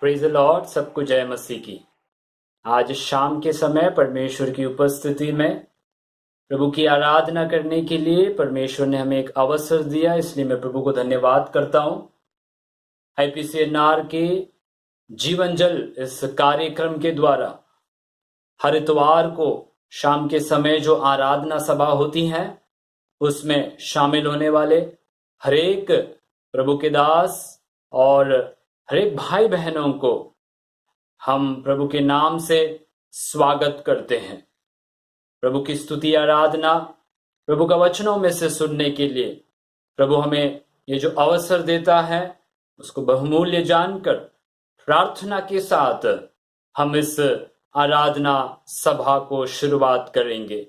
Praise the Lord. सबको जय मसीह की। आज शाम के समय परमेश्वर की उपस्थिति में प्रभु की आराधना करने के लिए परमेश्वर ने हमें एक अवसर दिया, इसलिए मैं प्रभु को धन्यवाद करता हूं। IPCNR के जीवन जल इस कार्यक्रम के द्वारा हर इतवार को शाम के समय जो आराधना सभा होती हैं उसमें शामिल होने वाले हरेक प्रभु के दास और हरेक भाई बहनों को हम प्रभु के नाम से स्वागत करते हैं। प्रभु की स्तुति आराधना प्रभु का वचनों में से सुनने के लिए प्रभु हमें ये जो अवसर देता है उसको बहुमूल्य जानकर प्रार्थना के साथ हम इस आराधना सभा को शुरुआत करेंगे।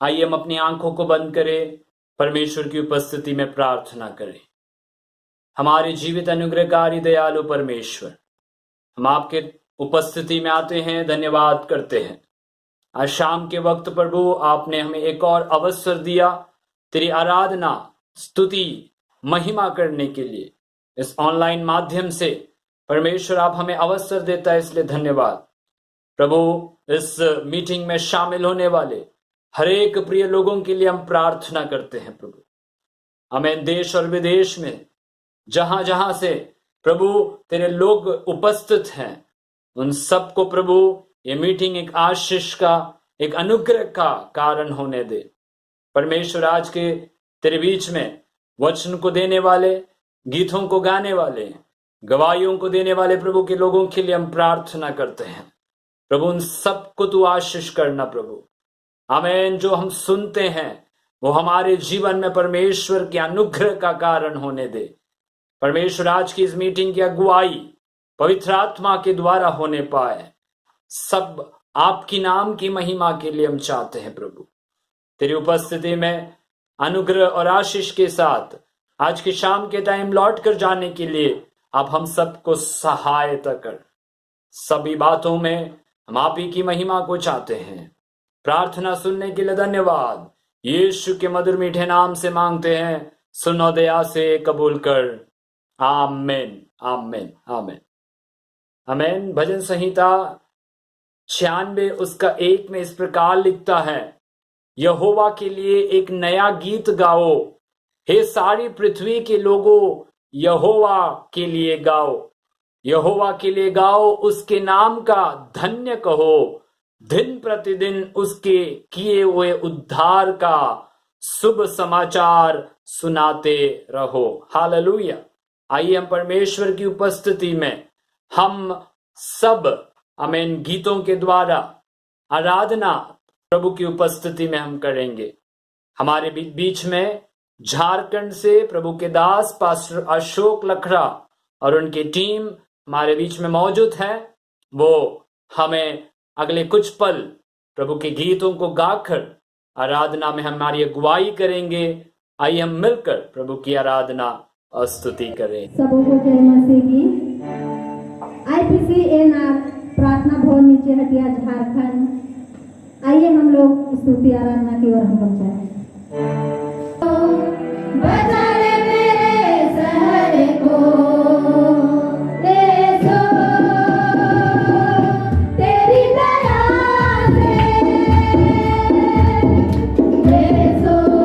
आइए हम अपनी आंखों को बंद करें, परमेश्वर की उपस्थिति में प्रार्थना करें। हमारे जीवित अनुग्रहकारी दयालु परमेश्वर, हम आपके उपस्थिति में आते हैं, धन्यवाद करते हैं। आज शाम के वक्त प्रभु आपने हमें एक और अवसर दिया तेरी आराधना स्तुति महिमा करने के लिए। इस ऑनलाइन माध्यम से परमेश्वर आप हमें अवसर देता है, इसलिए धन्यवाद प्रभु। इस मीटिंग में शामिल होने वाले हरेक प्रिय लोगों के लिए हम प्रार्थना करते हैं प्रभु। हमें देश और विदेश में जहां जहां से प्रभु तेरे लोग उपस्थित हैं उन सबको प्रभु ये मीटिंग एक आशीष का, एक अनुग्रह का कारण होने दे। परमेश्वर आज के तेरे बीच में वचन को देने वाले, गीतों को गाने वाले, गवाहियों को देने वाले प्रभु के लोगों के लिए हम प्रार्थना करते हैं प्रभु। उन सबको तू आशीष करना प्रभु। आमीन। जो हम सुनते हैं वो हमारे जीवन में परमेश्वर के अनुग्रह का कारण होने दे। परमेश्वर आज की इस मीटिंग की अगुवाई पवित्र आत्मा के द्वारा होने पाए, सब आपकी नाम की महिमा के लिए हम चाहते हैं प्रभु। तेरी उपस्थिति में अनुग्रह और आशीष के साथ आज की शाम के टाइम लौट कर जाने के लिए आप हम सबको सहायता कर। सभी बातों में हम आप ही की महिमा को चाहते हैं। प्रार्थना सुनने के लिए धन्यवाद। यीशु के मधुर मीठे नाम से मांगते हैं, सुनो दया से कबूल कर। आमीन आमीन आमीन आमीन। भजन संहिता 96 उसका 1 में इस प्रकार लिखता है, यहोवा के लिए एक नया गीत गाओ, हे सारी पृथ्वी के लोगों यहोवा के लिए गाओ। यहोवा के लिए गाओ, उसके नाम का धन्य कहो, दिन प्रतिदिन उसके किए हुए उद्धार का शुभ समाचार सुनाते रहो। हालेलुया। आइए हम परमेश्वर की उपस्थिति में हम सब आमीन गीतों के द्वारा आराधना प्रभु की उपस्थिति में हम करेंगे। हमारे बीच में झारखंड से प्रभु के दास पास्टर अशोक लखड़ा और उनकी टीम हमारे बीच में मौजूद है। वो हमें अगले कुछ पल प्रभु के गीतों को गाकर आराधना में हमारी अगुवाई करेंगे। आइए हम मिलकर प्रभु की आराधना और स्तुति करें। सबको जय मसीह की। IPCNR प्रार्थना भवन नीचे हटिया झारखंड। आइए हम लोग स्तुति आराधना की ओर हम लोग जाएं। बचा ले मेरे शहर को, so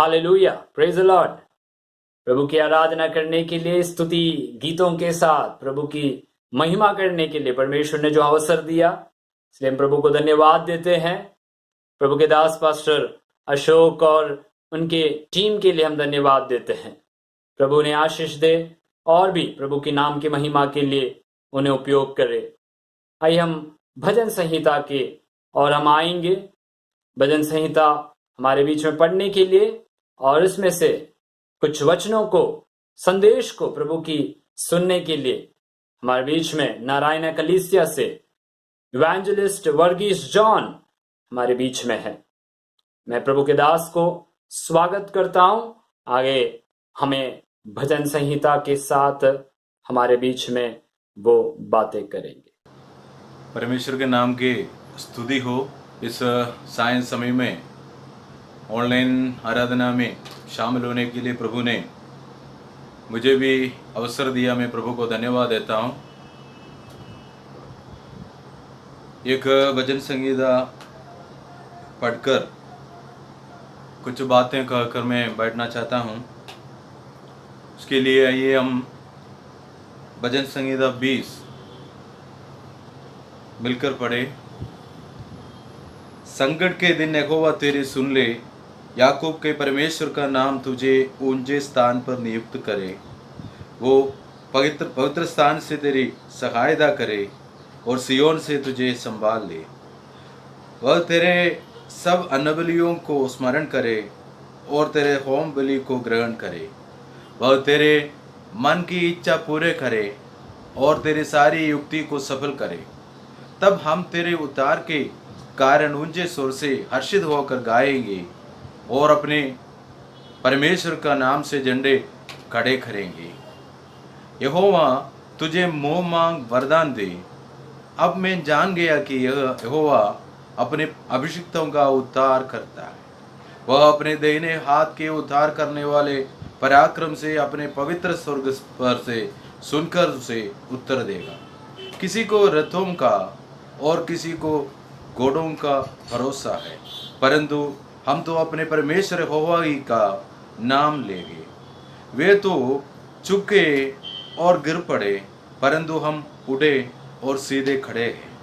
hallelujah, praise the Lord. प्रभु की आराधना करने के लिए, स्तुति गीतों के साथ प्रभु की महिमा करने के लिए परमेश्वर ने जो अवसर दिया, इसलिए हम प्रभु को धन्यवाद देते हैं। प्रभु के दास पास्टर अशोक और उनके टीम के लिए हम धन्यवाद देते हैं। प्रभु ने आशीष दे और भी प्रभु के नाम की महिमा के लिए उन्हें उपयोग करे। आइए हम भजन संहिता के और हम आएंगे भजन संहिता हमारे बीच में पढ़ने के लिए, और इसमें से कुछ वचनों को, संदेश को प्रभु की सुनने के लिए हमारे बीच में नारायण कलीसिया से इवेंजलिस्ट वर्गीस जॉन हमारे बीच में है। मैं प्रभु के दास को स्वागत करता हूं। आगे हमें भजन संहिता के साथ हमारे बीच में वो बातें करेंगे। परमेश्वर के नाम की स्तुति हो। इस सायं समय में ऑनलाइन आराधना में शामिल होने के लिए प्रभु ने मुझे भी अवसर दिया। मैं प्रभु को धन्यवाद देता हूँ। एक भजन संगीता पढ़कर कुछ बातें कहकर मैं बैठना चाहता हूँ। उसके लिए आइए हम भजन संगीता 20 मिलकर पढ़े। संकट के दिन यहोवा तेरे सुन ले, याकूब के परमेश्वर का नाम तुझे ऊंचे स्थान पर नियुक्त करे। वो पवित्र स्थान से तेरी सहायता करे और सियोन से तुझे संभाल ले। वह तेरे सब अन्नबलियों को स्मरण करे और तेरे होम बलि को ग्रहण करे। वह तेरे मन की इच्छा पूरे करे और तेरी सारी युक्ति को सफल करे। तब हम तेरे उद्धार के कारण ऊंचे स्वर से हर्षित होकर गाएंगे और अपने परमेश्वर का नाम से झंडे खड़े करेंगे। यहोवा तुझे मुंह मांग वरदान दे। अब मैं जान गया कि यहोवा अपने अभिषिक्तों का उद्धार करता है। वह अपने दाहिने हाथ के उद्धार करने वाले पराक्रम से अपने पवित्र स्वर्ग पर से सुनकर उसे उत्तर देगा। किसी को रथों का और किसी को घोड़ों का भरोसा है, परंतु हम तो अपने परमेश्वर यहोवा ही का नाम लेंगे। वे तो चुके और गिर पड़े, परंतु हम उठे और सीधे खड़े हैं।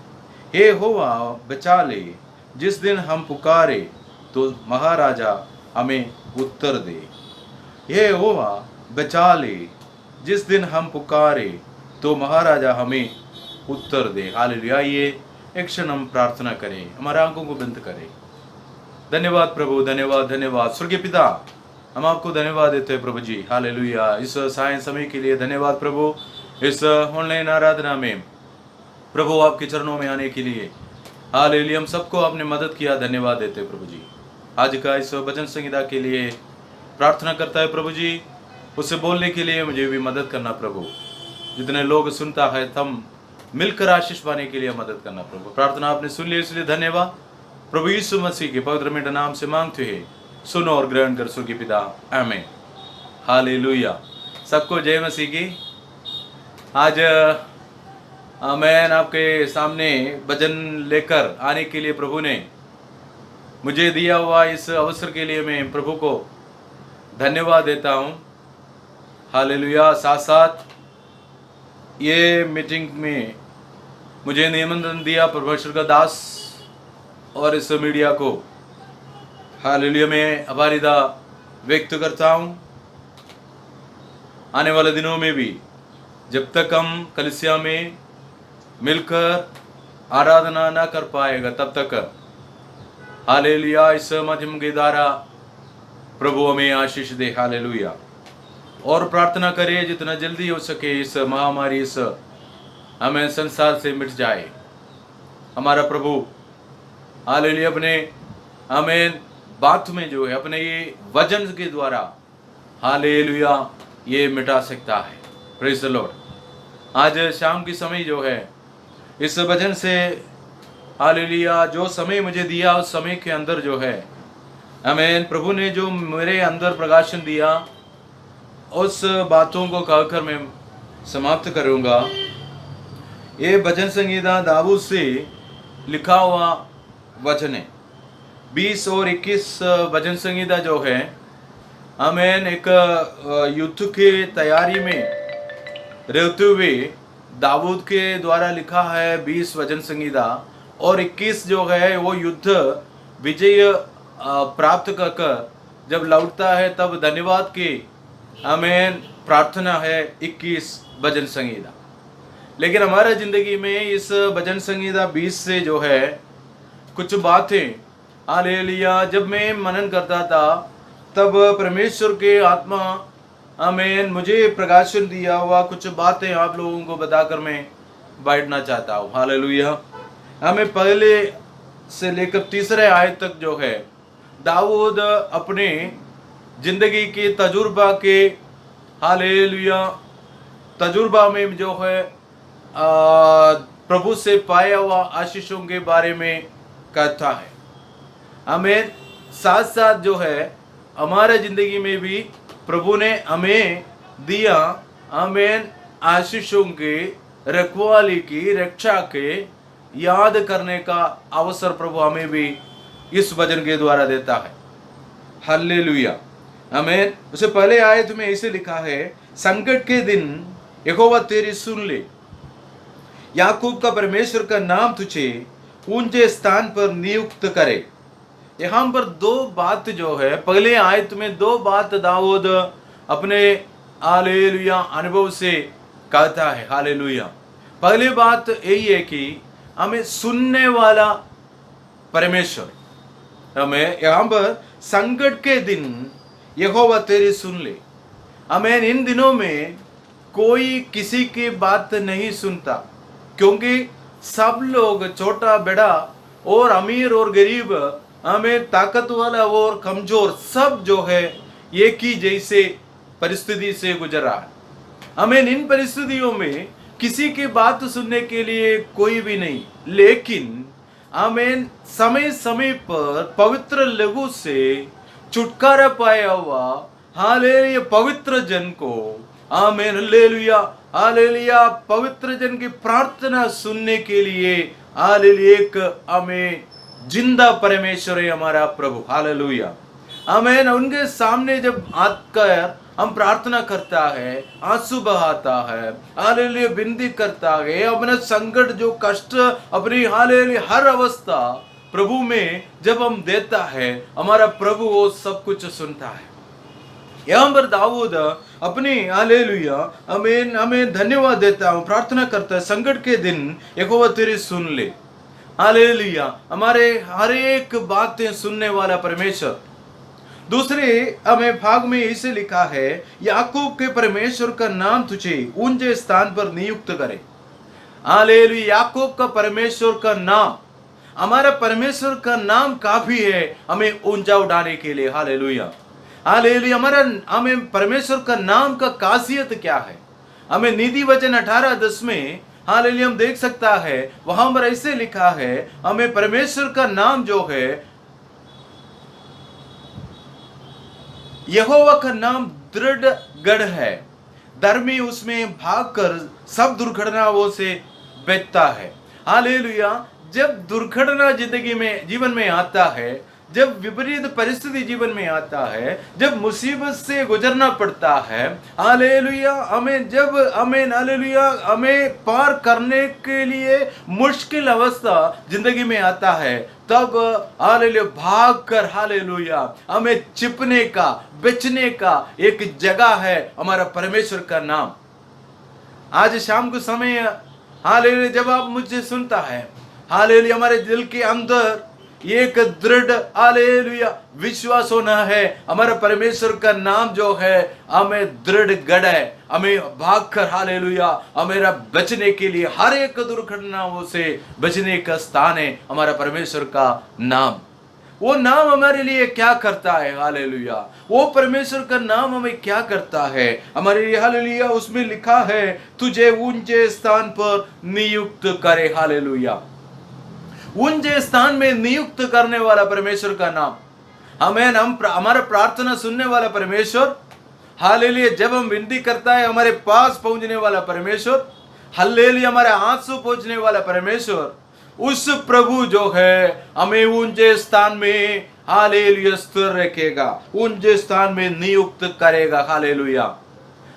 हे यहोवा बचा ले। जिस दिन हम पुकारे तो महाराजा हमें उत्तर दे। हे यहोवा बचा ले। जिस दिन हम पुकारे तो महाराजा हमें उत्तर दे। हालेलुया। ये एक क्षण हम प्रार्थना करें, हमारे आंखों को बंद करें। धन्यवाद प्रभु, धन्यवाद धन्यवाद स्वर्गीय पिता, हम आपको धन्यवाद देते हैं प्रभु जी। हालेलुया। इस सायं समय के लिए धन्यवाद प्रभु। इस ऑनलाइन आराधना में प्रभु आपके चरणों में आने के लिए हालेलुया हम सबको आपने मदद किया, धन्यवाद देते हैं प्रभु जी। आज का इस भजन संगीता के लिए प्रार्थना करता है प्रभु जी, उससे बोलने के लिए मुझे भी मदद करना प्रभु। जितने लोग सुनता है तम मिलकर आशीष पाने के लिए मदद करना प्रभु। प्रार्थना आपने सुन ली, इसलिए धन्यवाद प्रभु यीशु मसीह के पवित्र मीठे नाम से मांगते हैं, सुनो और ग्रहण कर स्वर्गीय पिता, आमीन। हालेलुया। सबको जय मसीह की। आज मैं आपके सामने भजन लेकर आने के लिए प्रभु ने मुझे दिया हुआ इस अवसर के लिए मैं प्रभु को धन्यवाद देता हूँ। हालेलुया। साथ साथ ये मीटिंग में मुझे निमंत्रण दिया परमेश्वर का दास और इस मीडिया को, हालेलुया मैं आभारीता व्यक्त करता हूँ। आने वाले दिनों में भी जब तक हम कलीसिया में मिलकर आराधना ना कर पाएगा तब तक हालेलुया इस माध्यम के द्वारा प्रभु हमें आशीष दे। हालेलुया। और प्रार्थना करें जितना जल्दी हो सके इस महामारी इस हमें संसार से मिट जाए। हमारा प्रभु हालेलुया अपने हमें बात में जो है अपने ये वचन के द्वारा हालेलुया ये मिटा सकता है। Praise the Lord. आज शाम की समय जो है इस वचन से हालेलुया जो समय मुझे दिया उस समय के अंदर जो है आमीन प्रभु ने जो मेरे अंदर प्रकाशन दिया उस बातों को कहकर मैं समाप्त करूंगा। ये भजन संगीता दाऊद से लिखा हुआ वचन है। 20 और 21 भजन संगीता जो है आमेन, एक युद्ध के तैयारी में रहते हुए दाऊद के द्वारा लिखा है 20 वचन संहिता और 21 जो है वो युद्ध विजय प्राप्त कर जब लौटता है तब धन्यवाद की आमेन प्रार्थना है 21 भजन संहिता। लेकिन हमारा जिंदगी में इस भजन संहिता 20 से जो है कुछ बातें हालेलुया जब मैं मनन करता था तब परमेश्वर के आत्मा आमेन मुझे प्रकाशन दिया हुआ कुछ बातें आप लोगों को बताकर मैं बैठना चाहता हूँ। हालेलुया। हमें पहले से लेकर तीसरे आयत तक जो है दाऊद अपने जिंदगी के तजुर्बा के हालेलुया तजुर्बा में जो है प्रभु से पाया हुआ आशीषों के बारे में कहता है। हमें साथ साथ जो है हमारे जिंदगी में भी प्रभु ने हमें दिया आमेन आशीषों के रखवाली की रक्षा के याद करने का अवसर प्रभु हमें भी इस वचन के द्वारा देता है। Hallelujah amen. उससे पहले आयत में ऐसे लिखा है, संकट के दिन यहोवा तेरी सुन ले, याकूब का परमेश्वर का नाम तुझे ऊंचे स्थान पर नियुक्त करे। यहाँ पर दो बात जो है पहले आयत में दो बात दाऊद अपने हालेलुया अनुभव से कहता है। हालेलुया। पहली बात यही है कि हमें सुनने वाला परमेश्वर, हमें यहाँ पर संकट के दिन यहोवा तेरी सुन ले। हमें इन दिनों में कोई किसी की बात नहीं सुनता क्योंकि सब लोग छोटा बड़ा और अमीर और गरीब हमें ताकत वाला और कमजोर सब जो है एक ही जैसे परिस्थिति से गुजर रहा है। हमें इन परिस्थितियों में किसी की बात सुनने के लिए कोई भी नहीं, लेकिन हमें समय समय पर पवित्र लहू से छुटकारा पाया हुआ हालेलुया पवित्र जन को आमीन हालेलुया हालेलुया पवित्र जन की प्रार्थना सुनने के लिए हालेलुया एक हमें जिंदा परमेश्वर है हमारा प्रभु। हालेलुया आमीन। उनके सामने जब आकर हम प्रार्थना करता है, आंसू बहाता है, हालेलुया विनती करता है, अपना संकट जो कष्ट अपनी हालेलुया हर अवस्था प्रभु में जब हम देता है हमारा प्रभु वो सब कुछ सुनता है। यहाँ पर दाऊद अपनी हालेलुया हमें धन्यवाद देता हूँ, प्रार्थना करता है संकट के दिन यहोवा तेरी सुन ले। हालेलुया हमारे हर एक बातें सुनने वाला परमेश्वर। दूसरे हमें भाग में इसे लिखा है, याकूब के परमेश्वर का नाम तुझे ऊंचे स्थान पर नियुक्त करे। हालेलुया याकूब का परमेश्वर का नाम, हमारा परमेश्वर का नाम काफी है हमें ऊंचा उठाने के लिए। हालेलुया हालेलुया हमें परमेश्वर का नाम का खासियत क्या है? हमें नीति वचन 18:10 में हालेलुया हम देख सकता है, वहां पर ऐसे लिखा है हमें परमेश्वर का नाम जो है यहोवा का नाम दृढ़ गढ़ है, धर्मी उसमें भागकर सब दुर्घटनाओं से बचता है। हालेलुया जब दुर्घटना जिंदगी में जीवन में आता है, जब विपरीत परिस्थिति जीवन में आता है, जब मुसीबत से गुजरना पड़ता है, हालेलुया हमें हालेलुया हमें पार करने के लिए मुश्किल अवस्था जिंदगी में आता है, तब हालेलुया भाग कर हालेलुया हमें छिपने का बचने का एक जगह है हमारा परमेश्वर का नाम। आज शाम को समय हालेलुया जब आप मुझे सुनता है, हालेलुया हमारे दिल के अंदर एक दृढ़ हालेलुया विश्वास होना है हमारा परमेश्वर का नाम जो है हमें दृढ़ गढ़ है, हमें भागकर हालेलुया हमेरा बचने के लिए हर एक दुर्घटनाओं से बचने का स्थान है हमारा परमेश्वर का नाम। वो नाम हमारे लिए क्या करता है? हालेलुया वो परमेश्वर का नाम हमें क्या करता है हमारे लिए? हालेलुया उसमें लिखा है तुझे ऊंचे स्थान पर नियुक्त करे। हालेलुया ऊंचे स्थान में नियुक्त करने वाला परमेश्वर का नाम, हमारा प्रार्थना सुनने वाला परमेश्वर, हालेलुया जब हम विनती करता है हमारे पास पहुंचने वाला परमेश्वर, हालेलुया हमारे आंसू पहुंचने वाला परमेश्वर, उस प्रभु जो है हमें ऊंचे स्थान में हालेलुया स्थिर रखेगा, ऊंचे स्थान में नियुक्त करेगा। हालेलुया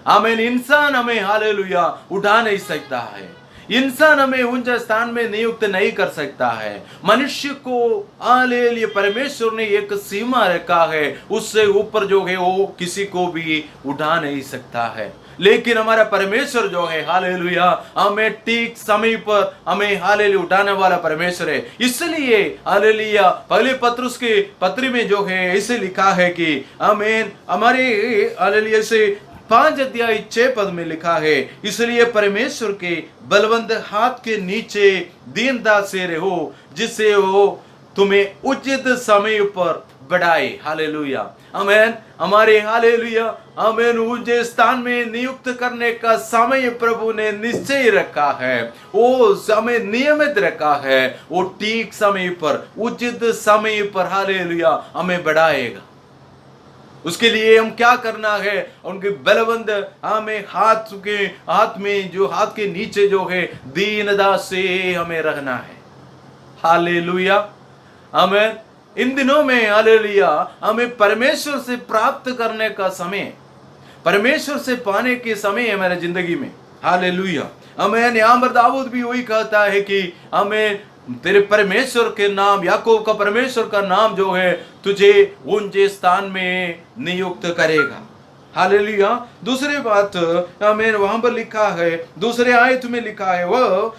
आमीन। इंसान हमें हालेलुया उठा नहीं सकता है, इंसान हमें ऊंचे स्थान में नियुक्त नहीं कर सकता है। मनुष्य को हालेलुया परमेश्वर ने एक सीमा रखा है, उससे ऊपर जो है वो किसी को भी उठा नहीं सकता है। लेकिन हमारा परमेश्वर जो है हालेलुया हमें ठीक समय पर हमें हालेलुया उठाने वाला परमेश्वर है। इसलिए हालेलुया पहले पत्रुस के पत्री में जो है ऐसे लिखा है कि आमीन, हमारे हालेलुया से 5 अध्याय 6 पद में लिखा है, इसलिए परमेश्वर के बलवंत हाथ के नीचे दीनता से रहो, जिससे वो तुम्हें उचित समय पर बढ़ाए। हालेलुया आमीन। हमारे हालेलुया आमीन ऊंचे स्थान में नियुक्त करने का समय प्रभु ने निश्चय रखा है, वो समय नियमित रखा है, वो ठीक समय पर उचित समय पर हालेलुया हमें बढ़ाएगा। उसके लिए हम क्या करना है, उनके बलवंत हमें हाथ में जो हाथ के नीचे जो है दीनता से हमें रहना है। हालेलुया आमीन। इन दिनों में हालेलुया हमें परमेश्वर से प्राप्त करने का समय, परमेश्वर से पाने के समय है हमारे जिंदगी में। हालेलुया आमीन। यहाँ पर दाऊद भी वही कहता है कि हमें तेरे परमेश्वर के नाम, याकूब का परमेश्वर का नाम जो है तुझे ऊंचे स्थान में नियुक्त करेगा। हालेलुया। दूसरी बात आमीन वहां पर लिखा है, दूसरे आयत में लिखा है, वह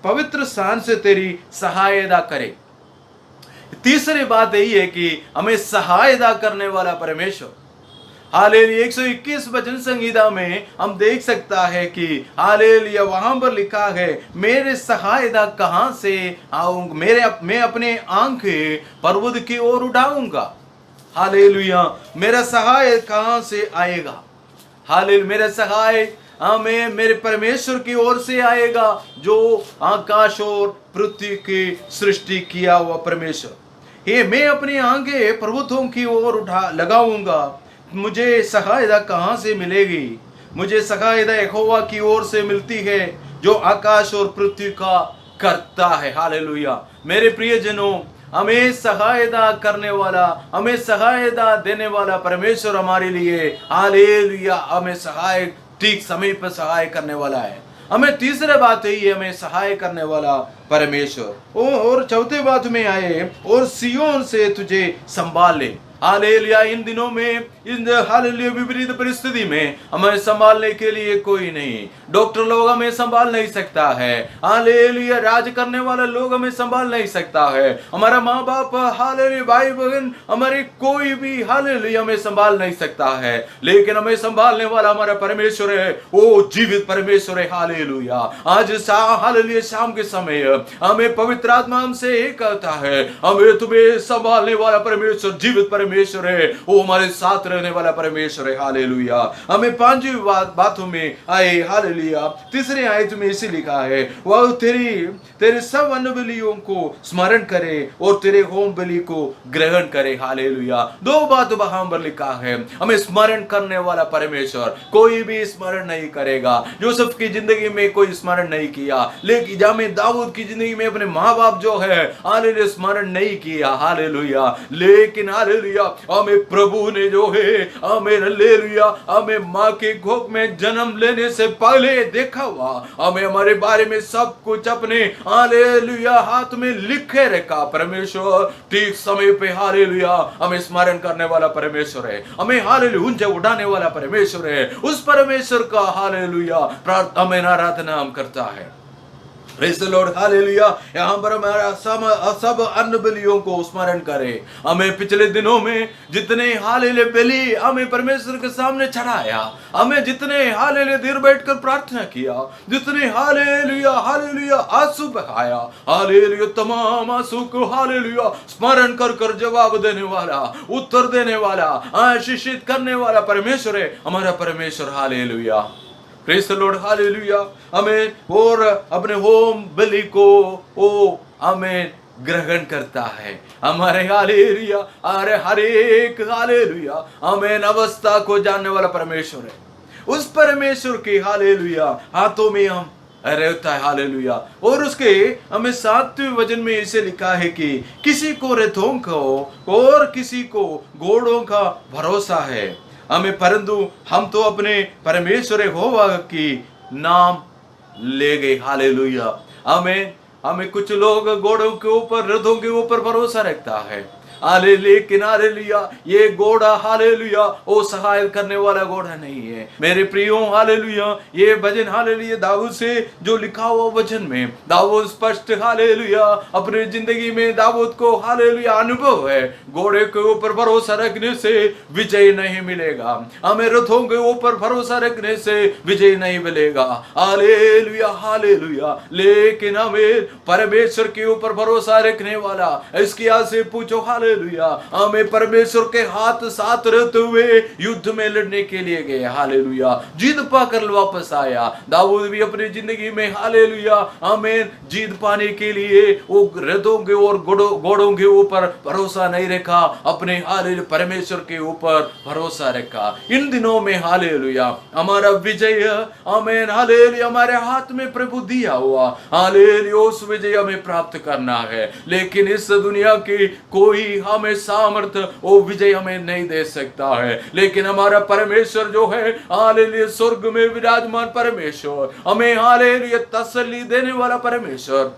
पवित्र स्थान से तेरी सहायता करे। तीसरी बात यही है कि हमें सहायता करने वाला परमेश्वर। हालेलुया 121 वचन संहिता में हम देख सकता है कि हालेलुया वहां पर लिखा है, मेरे सहायता कहां से आऊंगा, मैं अपने आंखें पर्वत की ओर उठाऊंगा। हालेलुया मेरा सहाय कहां से आएगा। हालेलुया मेरा सहाय हमें मेरे परमेश्वर की ओर से आएगा, जो आकाश और पृथ्वी की सृष्टि किया हुआ परमेश्वर। ये मैं अपनी आंखें पर्वतों की ओर उठा लगाऊंगा। मुझे सहायता कहां से मिलेगी? मुझे सहायता यहोवा की ओर से मिलती है, जो आकाश और पृथ्वी का करता है। हालेलुया मेरे प्रियजनों, हमें सहायता करने वाला, हमें सहायता देने वाला परमेश्वर हमारे लिए हालेलुया हमें सहाय ठीक समय पर सहाय करने वाला है। हमें तीसरे बात यही है, हमें सहाय करने वाला परमेश्वर। और चौथे बात में आए, और सियोन से तुझे संभाल ले। हालेलुया इन दिनों में इन हालेलुया विपरीत परिस्थिति में हमें संभालने के लिए कोई नहीं। डॉक्टर लोग हमें संभाल नहीं सकता है, हालेलुया राज करने वाला लोग हमें संभाल नहीं सकता है, हमारा माँ बाप हालेलुया भाई बहन हमारे कोई भी हालेलुया हमें संभाल नहीं सकता है। लेकिन हमें संभालने वाला हमारा परमेश्वर है, वो जीवित परमेश्वर है। हालेलुया आज हालेलुया शाम के समय हमें पवित्र आत्मा हमसे एक कहता है, हमें तुम्हें संभालने वाला परमेश्वर जीवित परमेश्वर है, वो हमारे साथ रहने वाला परमेश्वर है। हालेलुया हमें पांचवी बातों में आए। हालेलुया तीसरे आयत में इसे लिखा है, वह तेरे सब अन्न बलियों को स्मरण करे और तेरे होम बलि को ग्रहण करे। हालेलुया दो बात वहां पर लिखा है, हमें स्मरण करने वाला परमेश्वर। कोई भी स्मरण नहीं करेगा। यूसुफ की जिंदगी में कोई स्मरण नहीं किया, लेकिन हमें दाऊद की जिंदगी में अपने माँ बाप जो है हालेलुया स्मरण नहीं किया। हालेलुया लेकिन हालेलुया हमें प्रभु ने जो है हमें हालेलुया हमें माँ के कोख में जन्म लेने से पहले देखा हुआ, हमें हमारे बारे में सब कुछ अपने हालेलुया हाथ में लिखे रखा परमेश्वर ठीक समय पे हालेलुया हमें स्मरण करने वाला परमेश्वर है, हमें हालेलुया ऊंचे उठाने वाला परमेश्वर है। उस परमेश्वर का हालेलुया प्रार्थना में आराधना हम करता है। Praise the Lord hallelujah. यहाँ पर हमारा सब अन्न बलियों को स्मरण करें। हमें पिछले दिनों में जितने हालेलुया बलि हमें परमेश्वर के सामने चढ़ाया, हमें जितने हालेलुया देर बैठकर प्रार्थना किया, जितने हालेलुया हालेलुया आंसू बहाया, हालेलुया तमाम आंसू को हालेलुया स्मरण कर जवाब देने वाला, उत्तर देने वाला, आशीषित करने वाला परमेश्वर है हमारा परमेश्वर। Hallelujah praise the Lord hallelujah. हमें और अपने होम बलि को वो हमें ग्रहण करता है। हमारे हालेलुया अरे हर एक हालेलुया हमें अवस्था को जानने वाला परमेश्वर है। उस परमेश्वर के हालेलुया हाथों में हम रहता है। हालेलुया। और उसके हमें 7वें वचन में इसे लिखा है कि किसी को रथों को और किसी को घोड़ों का भरोसा है, हमें परंतु हम तो अपने परमेश्वर यहोवा की नाम ले गए। हालेलुया। हमें कुछ लोग घोड़ों के ऊपर, रथों के ऊपर भरोसा रखता है, लेकिन हालेलुया ये घोड़ा हालेलुया वो सहायता करने वाला घोड़ा नहीं है मेरे प्रियो। हालेलुया ये भजन हालेलुया दाऊद से जो लिखा हुआ वचन में दाऊद स्पष्ट हालेलुया अपनी जिंदगी में दाऊद को हालेलुया अनुभव है, घोड़े के ऊपर भरोसा रखने से विजय नहीं मिलेगा, हमें रथों के ऊपर भरोसा रखने से विजय नहीं मिलेगा। Hallelujah hallelujah. लेकिन हमें परमेश्वर के ऊपर भरोसा रखने वाला, इसकी आज से पूछो हालेलुया, हमें परमेश्वर के हाथ साथ रहते हुए युद्ध में लड़ने के लिए गए। हालेलुया जीत पाकर वापस आया। दाऊद भी अपनी जिंदगी में हालेलुया हमें जीत पाने के लिए वो रथों के और घोड़ों के ऊपर भरोसा नहीं रखा, अपने हालेलुया परमेश्वर के ऊपर भरोसा रखा। इन दिनों में हालेलुया हमारा विजय आमीन हालेलुया हमारे हाथ में प्रभु दिया हुआ, हालेलुया उस विजय हमें प्राप्त करना है। लेकिन इस दुनिया की कोई हमें सामर्थ्य वो विजय हमें नहीं दे सकता है, लेकिन हमारा परमेश्वर जो है हालेलुया स्वर्ग में विराजमान परमेश्वर, हमें हालेलुया तसल्ली देने वाला परमेश्वर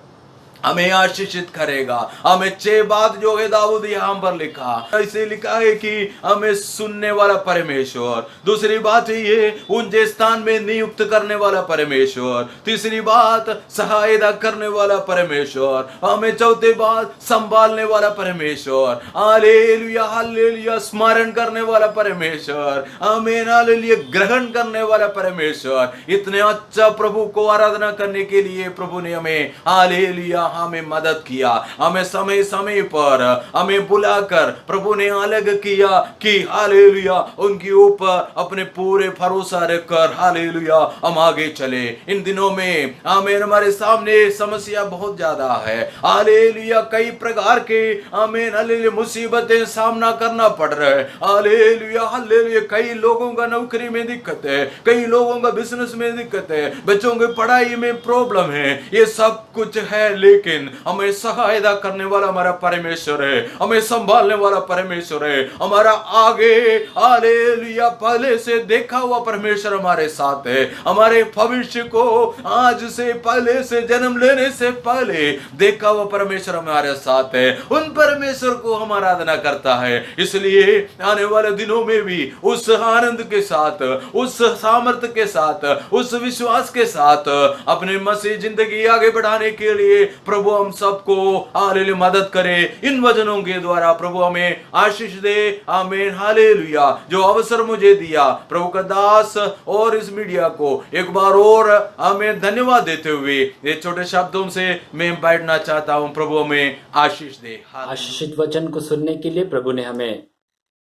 हमें आशीषित करेगा। हमें 6 बात जो है दाऊद यहां पर लिखा, ऐसे लिखा है कि हमें सुनने वाला परमेश्वर, दूसरी बात ये ऊंचे स्थान में नियुक्त करने वाला परमेश्वर, तीसरी बात सहायता करने वाला परमेश्वर, हमें चौथी बात संभालने वाला परमेश्वर, हालेलुया हालेलुया स्मरण करने वाला परमेश्वर, आमीन हालेलुया ग्रहण करने वाला परमेश्वर। इतने अच्छा प्रभु को आराधना करने के लिए प्रभु ने हमें हालेलुया हमें मदद किया, हमें समय समय पर हमें बुलाकर प्रभु ने अलग किया कि हालेलुया उनके ऊपर अपने पूरे भरोसा रखकर हालेलुया हम आगे चले। इन दिनों में आमीन हमारे सामने समस्या बहुत ज्यादा है, हालेलुया कई प्रकार के आमीन हालेलुया मुसीबतें सामना करना पड़ रहा है। हालेलुया हालेलुया कई लोगों का नौकरी में दिक्कत है, कई लोगों का बिजनेस में दिक्कत है, बच्चों की पढ़ाई में प्रॉब्लम है, ये सब कुछ है। लेकिन हमें सहायता करने वाला हमारा परमेश्वर है, हमें संभालने वाला परमेश्वर है, हमारा आगे हालेलुया पहले से देखा हुआ परमेश्वर हमारे साथ है, हमारे भविष्य को आज से पहले से जन्म लेने से पहले देखा हुआ परमेश्वर हमारे साथ है। उन परमेश्वर को हम आराधना करता है, इसलिए आने वाले दिनों में भी उस आनंद के साथ, उस सामर्थ्य के साथ, उस विश्वास के साथ अपने मसीह जिंदगी आगे बढ़ाने के लिए प्रभु हम सबको हालेलुया मदद करे। इन वचनों के द्वारा प्रभु हमें आशीष दे। आमीन हालेलुया। जो अवसर मुझे दिया प्रभु का दास और इस मीडिया को एक बार और हमें धन्यवाद देते हुए ये छोटे शब्दों से मैं बैठना चाहता हूं। प्रभु हमें आशीष दे। आशीषित वचन को सुनने के लिए प्रभु ने हमें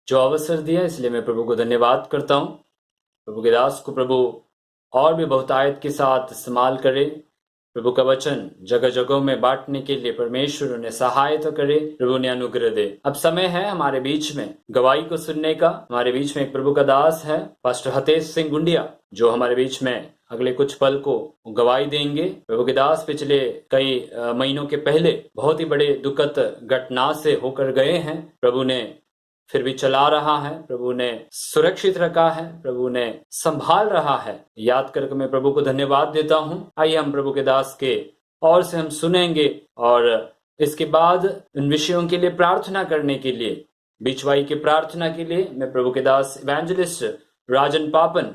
जो अवसर दिया, इसलिए मैं प्रभु को धन्यवाद करता हूं। प्रभु के दास को प्रभु और भी बहुतायत के साथ इस्तेमाल करे, प्रभु का वचन जगह जगह में बांटने के लिए परमेश्वर उन्हें सहायता करे, प्रभु ने अनुग्रह दे। अब समय है हमारे बीच में गवाही को सुनने का। हमारे बीच में एक प्रभु का दास है पास्टर हतेश सिंह गुंडिया, जो हमारे बीच में अगले कुछ पल को गवाही देंगे। प्रभु के दास पिछले कई महीनों के पहले बहुत ही बड़े दुखद घटना से होकर गए हैं। प्रभु ने फिर भी चला रहा है, प्रभु ने सुरक्षित रखा है, प्रभु ने संभाल रहा है। याद करके मैं प्रभु को धन्यवाद देता हूँ। आइए हम प्रभु के दास के और से हम सुनेंगे और इसके बाद इन विषयों के लिए प्रार्थना करने के लिए, बिचवाई की प्रार्थना के लिए मैं प्रभु के दास इवेंजलिस्ट राजन पापन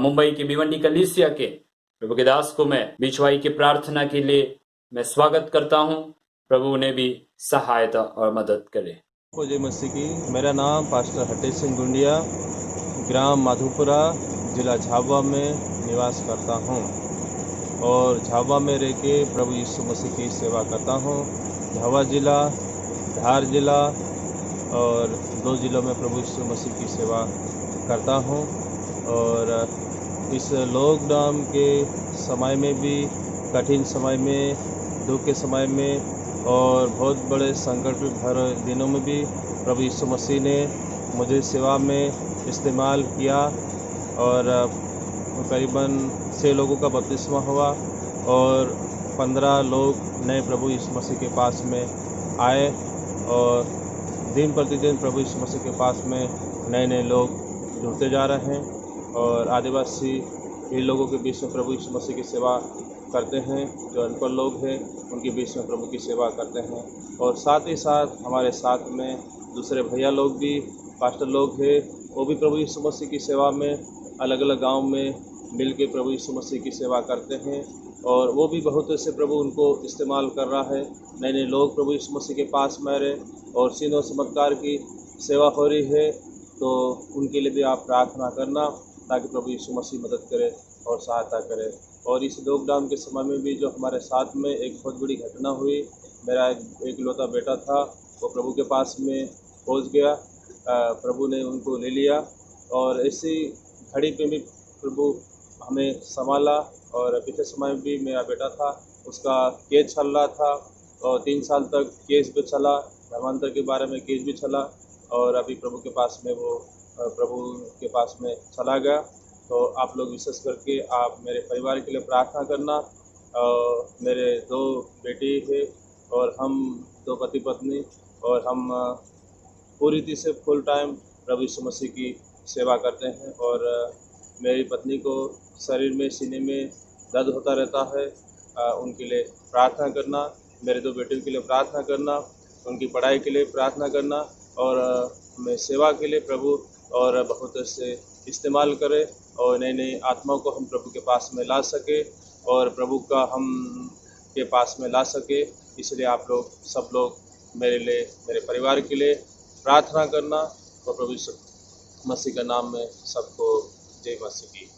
मुंबई के भिवंडी कलीसिया के प्रभु के दास को मैं बिचवाई की प्रार्थना के लिए मैं स्वागत करता हूँ। प्रभु ने भी सहायता और मदद करे। जय मसीह की। मेरा नाम पास्टर हतेश सिंह गुंडिया, ग्राम माधोपुरा, जिला झाबुआ में निवास करता हूं और झाबुआ में रह के प्रभु यीशु मसीह की सेवा करता हूं। झाबुआ जिला, धार जिला और 2 जिलों में प्रभु यीशु मसीह की सेवा करता हूं। और इस लॉकडाउन के समय में भी, कठिन समय में, दुख के समय में और बहुत बड़े संकट भरे दिनों में भी प्रभु यीशु मसीह ने मुझे सेवा में इस्तेमाल किया और करीबन 6 लोगों का बपतिस्मा हुआ और 15 लोग नए प्रभु यीशु मसीह के पास में आए और दिन प्रतिदिन प्रभु यीशु मसीह के पास में नए नए लोग जुड़ते जा रहे हैं और आदिवासी इन लोगों के बीच में प्रभु यीशु मसीह की सेवा करते हैं। जो अनपढ़ लोग हैं उनके बीच में प्रभु की सेवा करते हैं और साथ ही साथ हमारे साथ में दूसरे भैया लोग भी पास्टर लोग हैं, वो भी प्रभु यीशु मसीह की सेवा में अलग अलग गांव में मिल के प्रभु यीशु मसीह की सेवा करते हैं और वो भी बहुत से प्रभु उनको इस्तेमाल कर रहा है। नए नए लोग प्रभु यीशु मसीह के पास में रहे और सीनों चमत्कार की सेवा हो रही है, तो उनके लिए भी आप प्रार्थना करना ताकि प्रभु यीशु मसीह मदद करे और सहायता करे। और इस लॉकडाउन के समय में भी जो हमारे साथ में एक बहुत बड़ी घटना हुई, मेरा एक लौता बेटा था वो प्रभु के पास में पहुंच गया, प्रभु ने उनको ले लिया और ऐसी घड़ी पे भी प्रभु हमें संभाला। और पिछले समय में भी मेरा बेटा था, उसका केस चल रहा था और 3 साल तक केस भी चला, धर्मांतर के बारे में केस भी चला और अभी प्रभु के पास में वो प्रभु के पास में चला गया। तो आप लोग विशेष करके आप मेरे परिवार के लिए प्रार्थना करना। मेरे 2 बेटी है और हम 2 पति पत्नी और हम पूरी तरह से फुल टाइम प्रभु यीशु मसीह की सेवा करते हैं और मेरी पत्नी को शरीर में सीने में दर्द होता रहता है, उनके लिए प्रार्थना करना। मेरे 2 बेटियों के लिए प्रार्थना करना, उनकी पढ़ाई के लिए प्रार्थना करना और मैं सेवा के लिए प्रभु और बहुत से इस्तेमाल करे और नई नई आत्माओं को हम प्रभु के पास में ला सके और प्रभु का हम के पास में ला सके। इसलिए आप लोग सब लोग मेरे लिए, मेरे परिवार के लिए प्रार्थना करना और प्रभु यीशु मसीह का नाम में सबको जय मसीह की।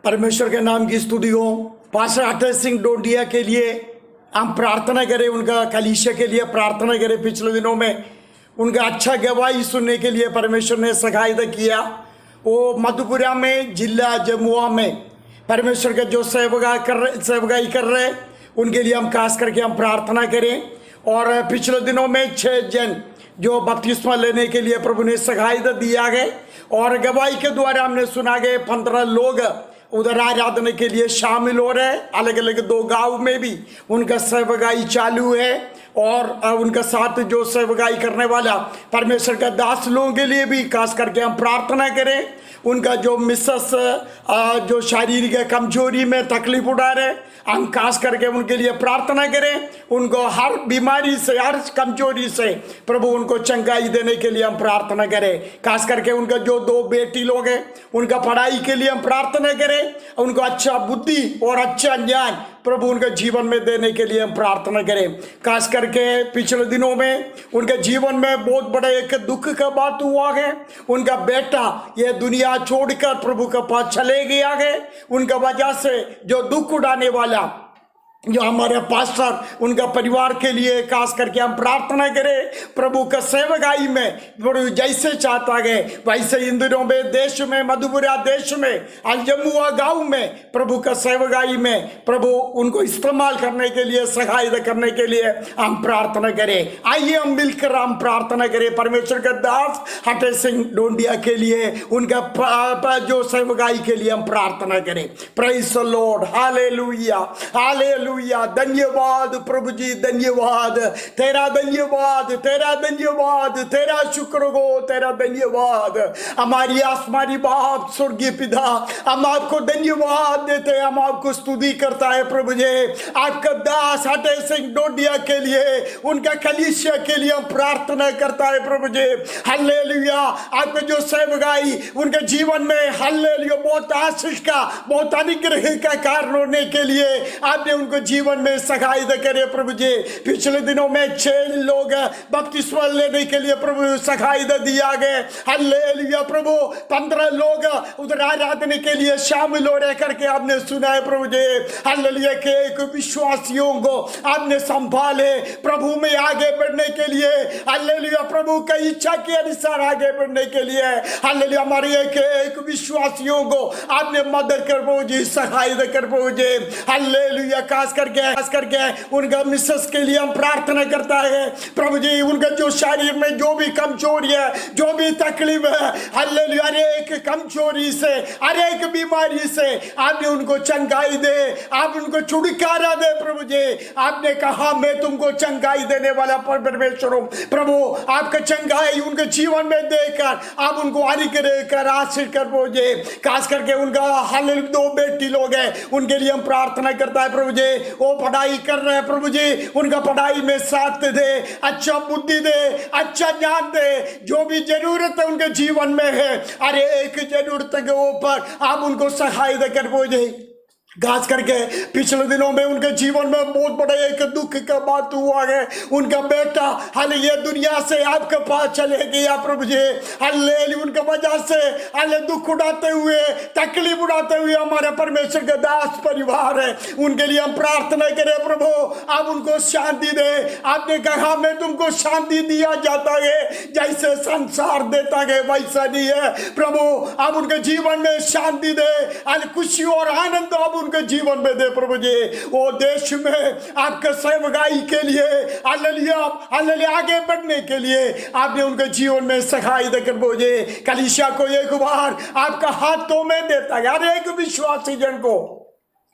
परमेश्वर के नाम की स्तुति हो। पास्टर हटे सिंह डोंडिया के लिए हम प्रार्थना करें, उनका कलीसिया के लिए प्रार्थना करें। पिछले दिनों में उनका अच्छा गवाही सुनने के लिए परमेश्वर ने सहायता किया। वो मधुपुरा में, जिला जमुआ में परमेश्वर का जो सेवकाई कर रहे उनके लिए हम खास करके हम प्रार्थना करें। और पिछले दिनों में 6 जन जो बपतिस्मा लेने के लिए प्रभु ने सहायता दिया गया और गवाही के द्वारा हमने सुना गए 15 लोग उधर आराधना के लिए शामिल हो रहे। अलग अलग 2 गांव में भी उनका सेवकाई चालू है और उनका साथ जो सेवकाई करने वाला परमेश्वर का दास लोगों के लिए भी खास करके हम प्रार्थना करें। उनका जो मिसेस जो शारीरिक कमजोरी में तकलीफ उठा रहे, हम खास करके उनके लिए प्रार्थना करें। उनको हर बीमारी से, हर कमजोरी से प्रभु उनको चंगाई देने के लिए हम प्रार्थना करें। खास करके उनका जो 2 बेटी लोग हैं उनका पढ़ाई के लिए हम प्रार्थना करें। उनको अच्छा बुद्धि और अच्छा ज्ञान प्रभु उनके जीवन में देने के लिए हम प्रार्थना करें। खास करके पिछले दिनों में उनके जीवन में बहुत बड़ा एक दुख का बात हुआ है। उनका बेटा ये दुनिया छोड़कर प्रभु के पास चले गया है। उनका वजह से जो दुख उठाने वाला जो हमारे पास्टर उनका परिवार के लिए खास करके हम प्रार्थना करें। प्रभु का सेवकाई में प्रभु जैसे चाहता है वैसे इन दिनों में देश में, मधुपुरा देश में, जमुआ गांव में प्रभु का सेवकाई में प्रभु उनको इस्तेमाल करने के लिए, सहायता करने के लिए हम प्रार्थना करें। आइए हम मिलकर हम प्रार्थना करें। परमेश्वर का दास हटे सिंह डोंडिया के लिए, उनका जो सेवकाई के लिए हम प्रार्थना करें। Praise the Lord, hallelujah, hallelujah. धन्यवाद प्रभु जी, धन्यवाद, तेरा धन्यवाद, तेरा धन्यवाद, तेरा शुक्र हो, तेरा धन्यवाद। हमारी आसमानी बाप स्वर्गीय पिता, हम आपको धन्यवाद देते हैं, हम आपको स्तुति करता है प्रभु जी। आपका दास हटे सिंह डोंडिया के लिए, उनका कलीसिया के लिए हम प्रार्थना करता है प्रभु जी। हालेलुया। आपके जो सेवकाई उनके जीवन में हालेलुया बहुत आशीष का, बहुत अनुग्रह का कारण होने के लिए आपने उनको जीवन में सहायता करे प्रभु जी। पिछले दिनों में 6 लोग बपतिस्मा लेने के लिए प्रभु सहायता दिया गया। हालेलुया प्रभु। 15 लोग उधर आराधना के लिए शामिल हो रहे करके आपने सुना है प्रभु जी। हालेलुया के एक विश्वासियों को आपने संभाले प्रभु में आगे बढ़ने के लिए। हालेलुया प्रभु की इच्छा के अनुसार आगे बढ़ने के लिए। हालेलुया हमारे एक विश्वासियों को आपने मदद कर प्रभु जी, सहायता कर प्रभु जी। हालेलुया। खास करके उनका मिसेस के लिए हम प्रार्थना करता है प्रभु जी। उनका जो शरीर में जो भी कमजोरी है, जो भी तकलीफ है, हालेलुया, हर एक कमजोरी से, हर एक बीमारी से आपने उनको चंगाई दे, आप उनको छुटकारा दे प्रभु जी। आपने कहा मैं तुमको चंगाई देने वाला परमेश्वर हूं प्रभु। आपका चंगाई उनके जीवन में देकर आप उनको कर आशीष कर प्रभु जी। खास करके उनका हालेलुया 2 बेटी लोग हैं, उनके लिए हम प्रार्थना करता है प्रभु जी। वो पढ़ाई कर रहे हैं प्रभु जी, उनका पढ़ाई में साथ दे, अच्छा बुद्धि दे, अच्छा ज्ञान दे। जो भी जरूरत है उनके जीवन में है, अरे एक जरूरत के ऊपर आप उनको सहायता कर प्रभु जी। खास करके पिछले दिनों में उनके जीवन में बहुत बड़ा एक दुख का बात हुआ है। उनका बेटा हाले ये दुनिया से आपके पास चले गया प्रभु जी। हाले उनके वजह से हाले दुख उड़ाते हुए, तकलीफ उड़ाते हुए हमारे परमेश्वर के दास परिवार है, उनके लिए हम प्रार्थना करें प्रभु। आप उनको शांति दे। आपने कहा मैं तुमको शांति दिया जाता है, जैसे संसार देता है वैसा नहीं है प्रभु। आप उनके जीवन में शांति दे, खुशी और आनंद आप उनके जीवन में दे प्रभु जी। वो देश में आपके सेवकाई के लिए हालेलुया आगे बढ़ने के लिए आपने उनके जीवन में सहायता कर प्रभु जी। कलीसिया को एक बार आपका हाथों में देता है, हर एक विश्वासी जन को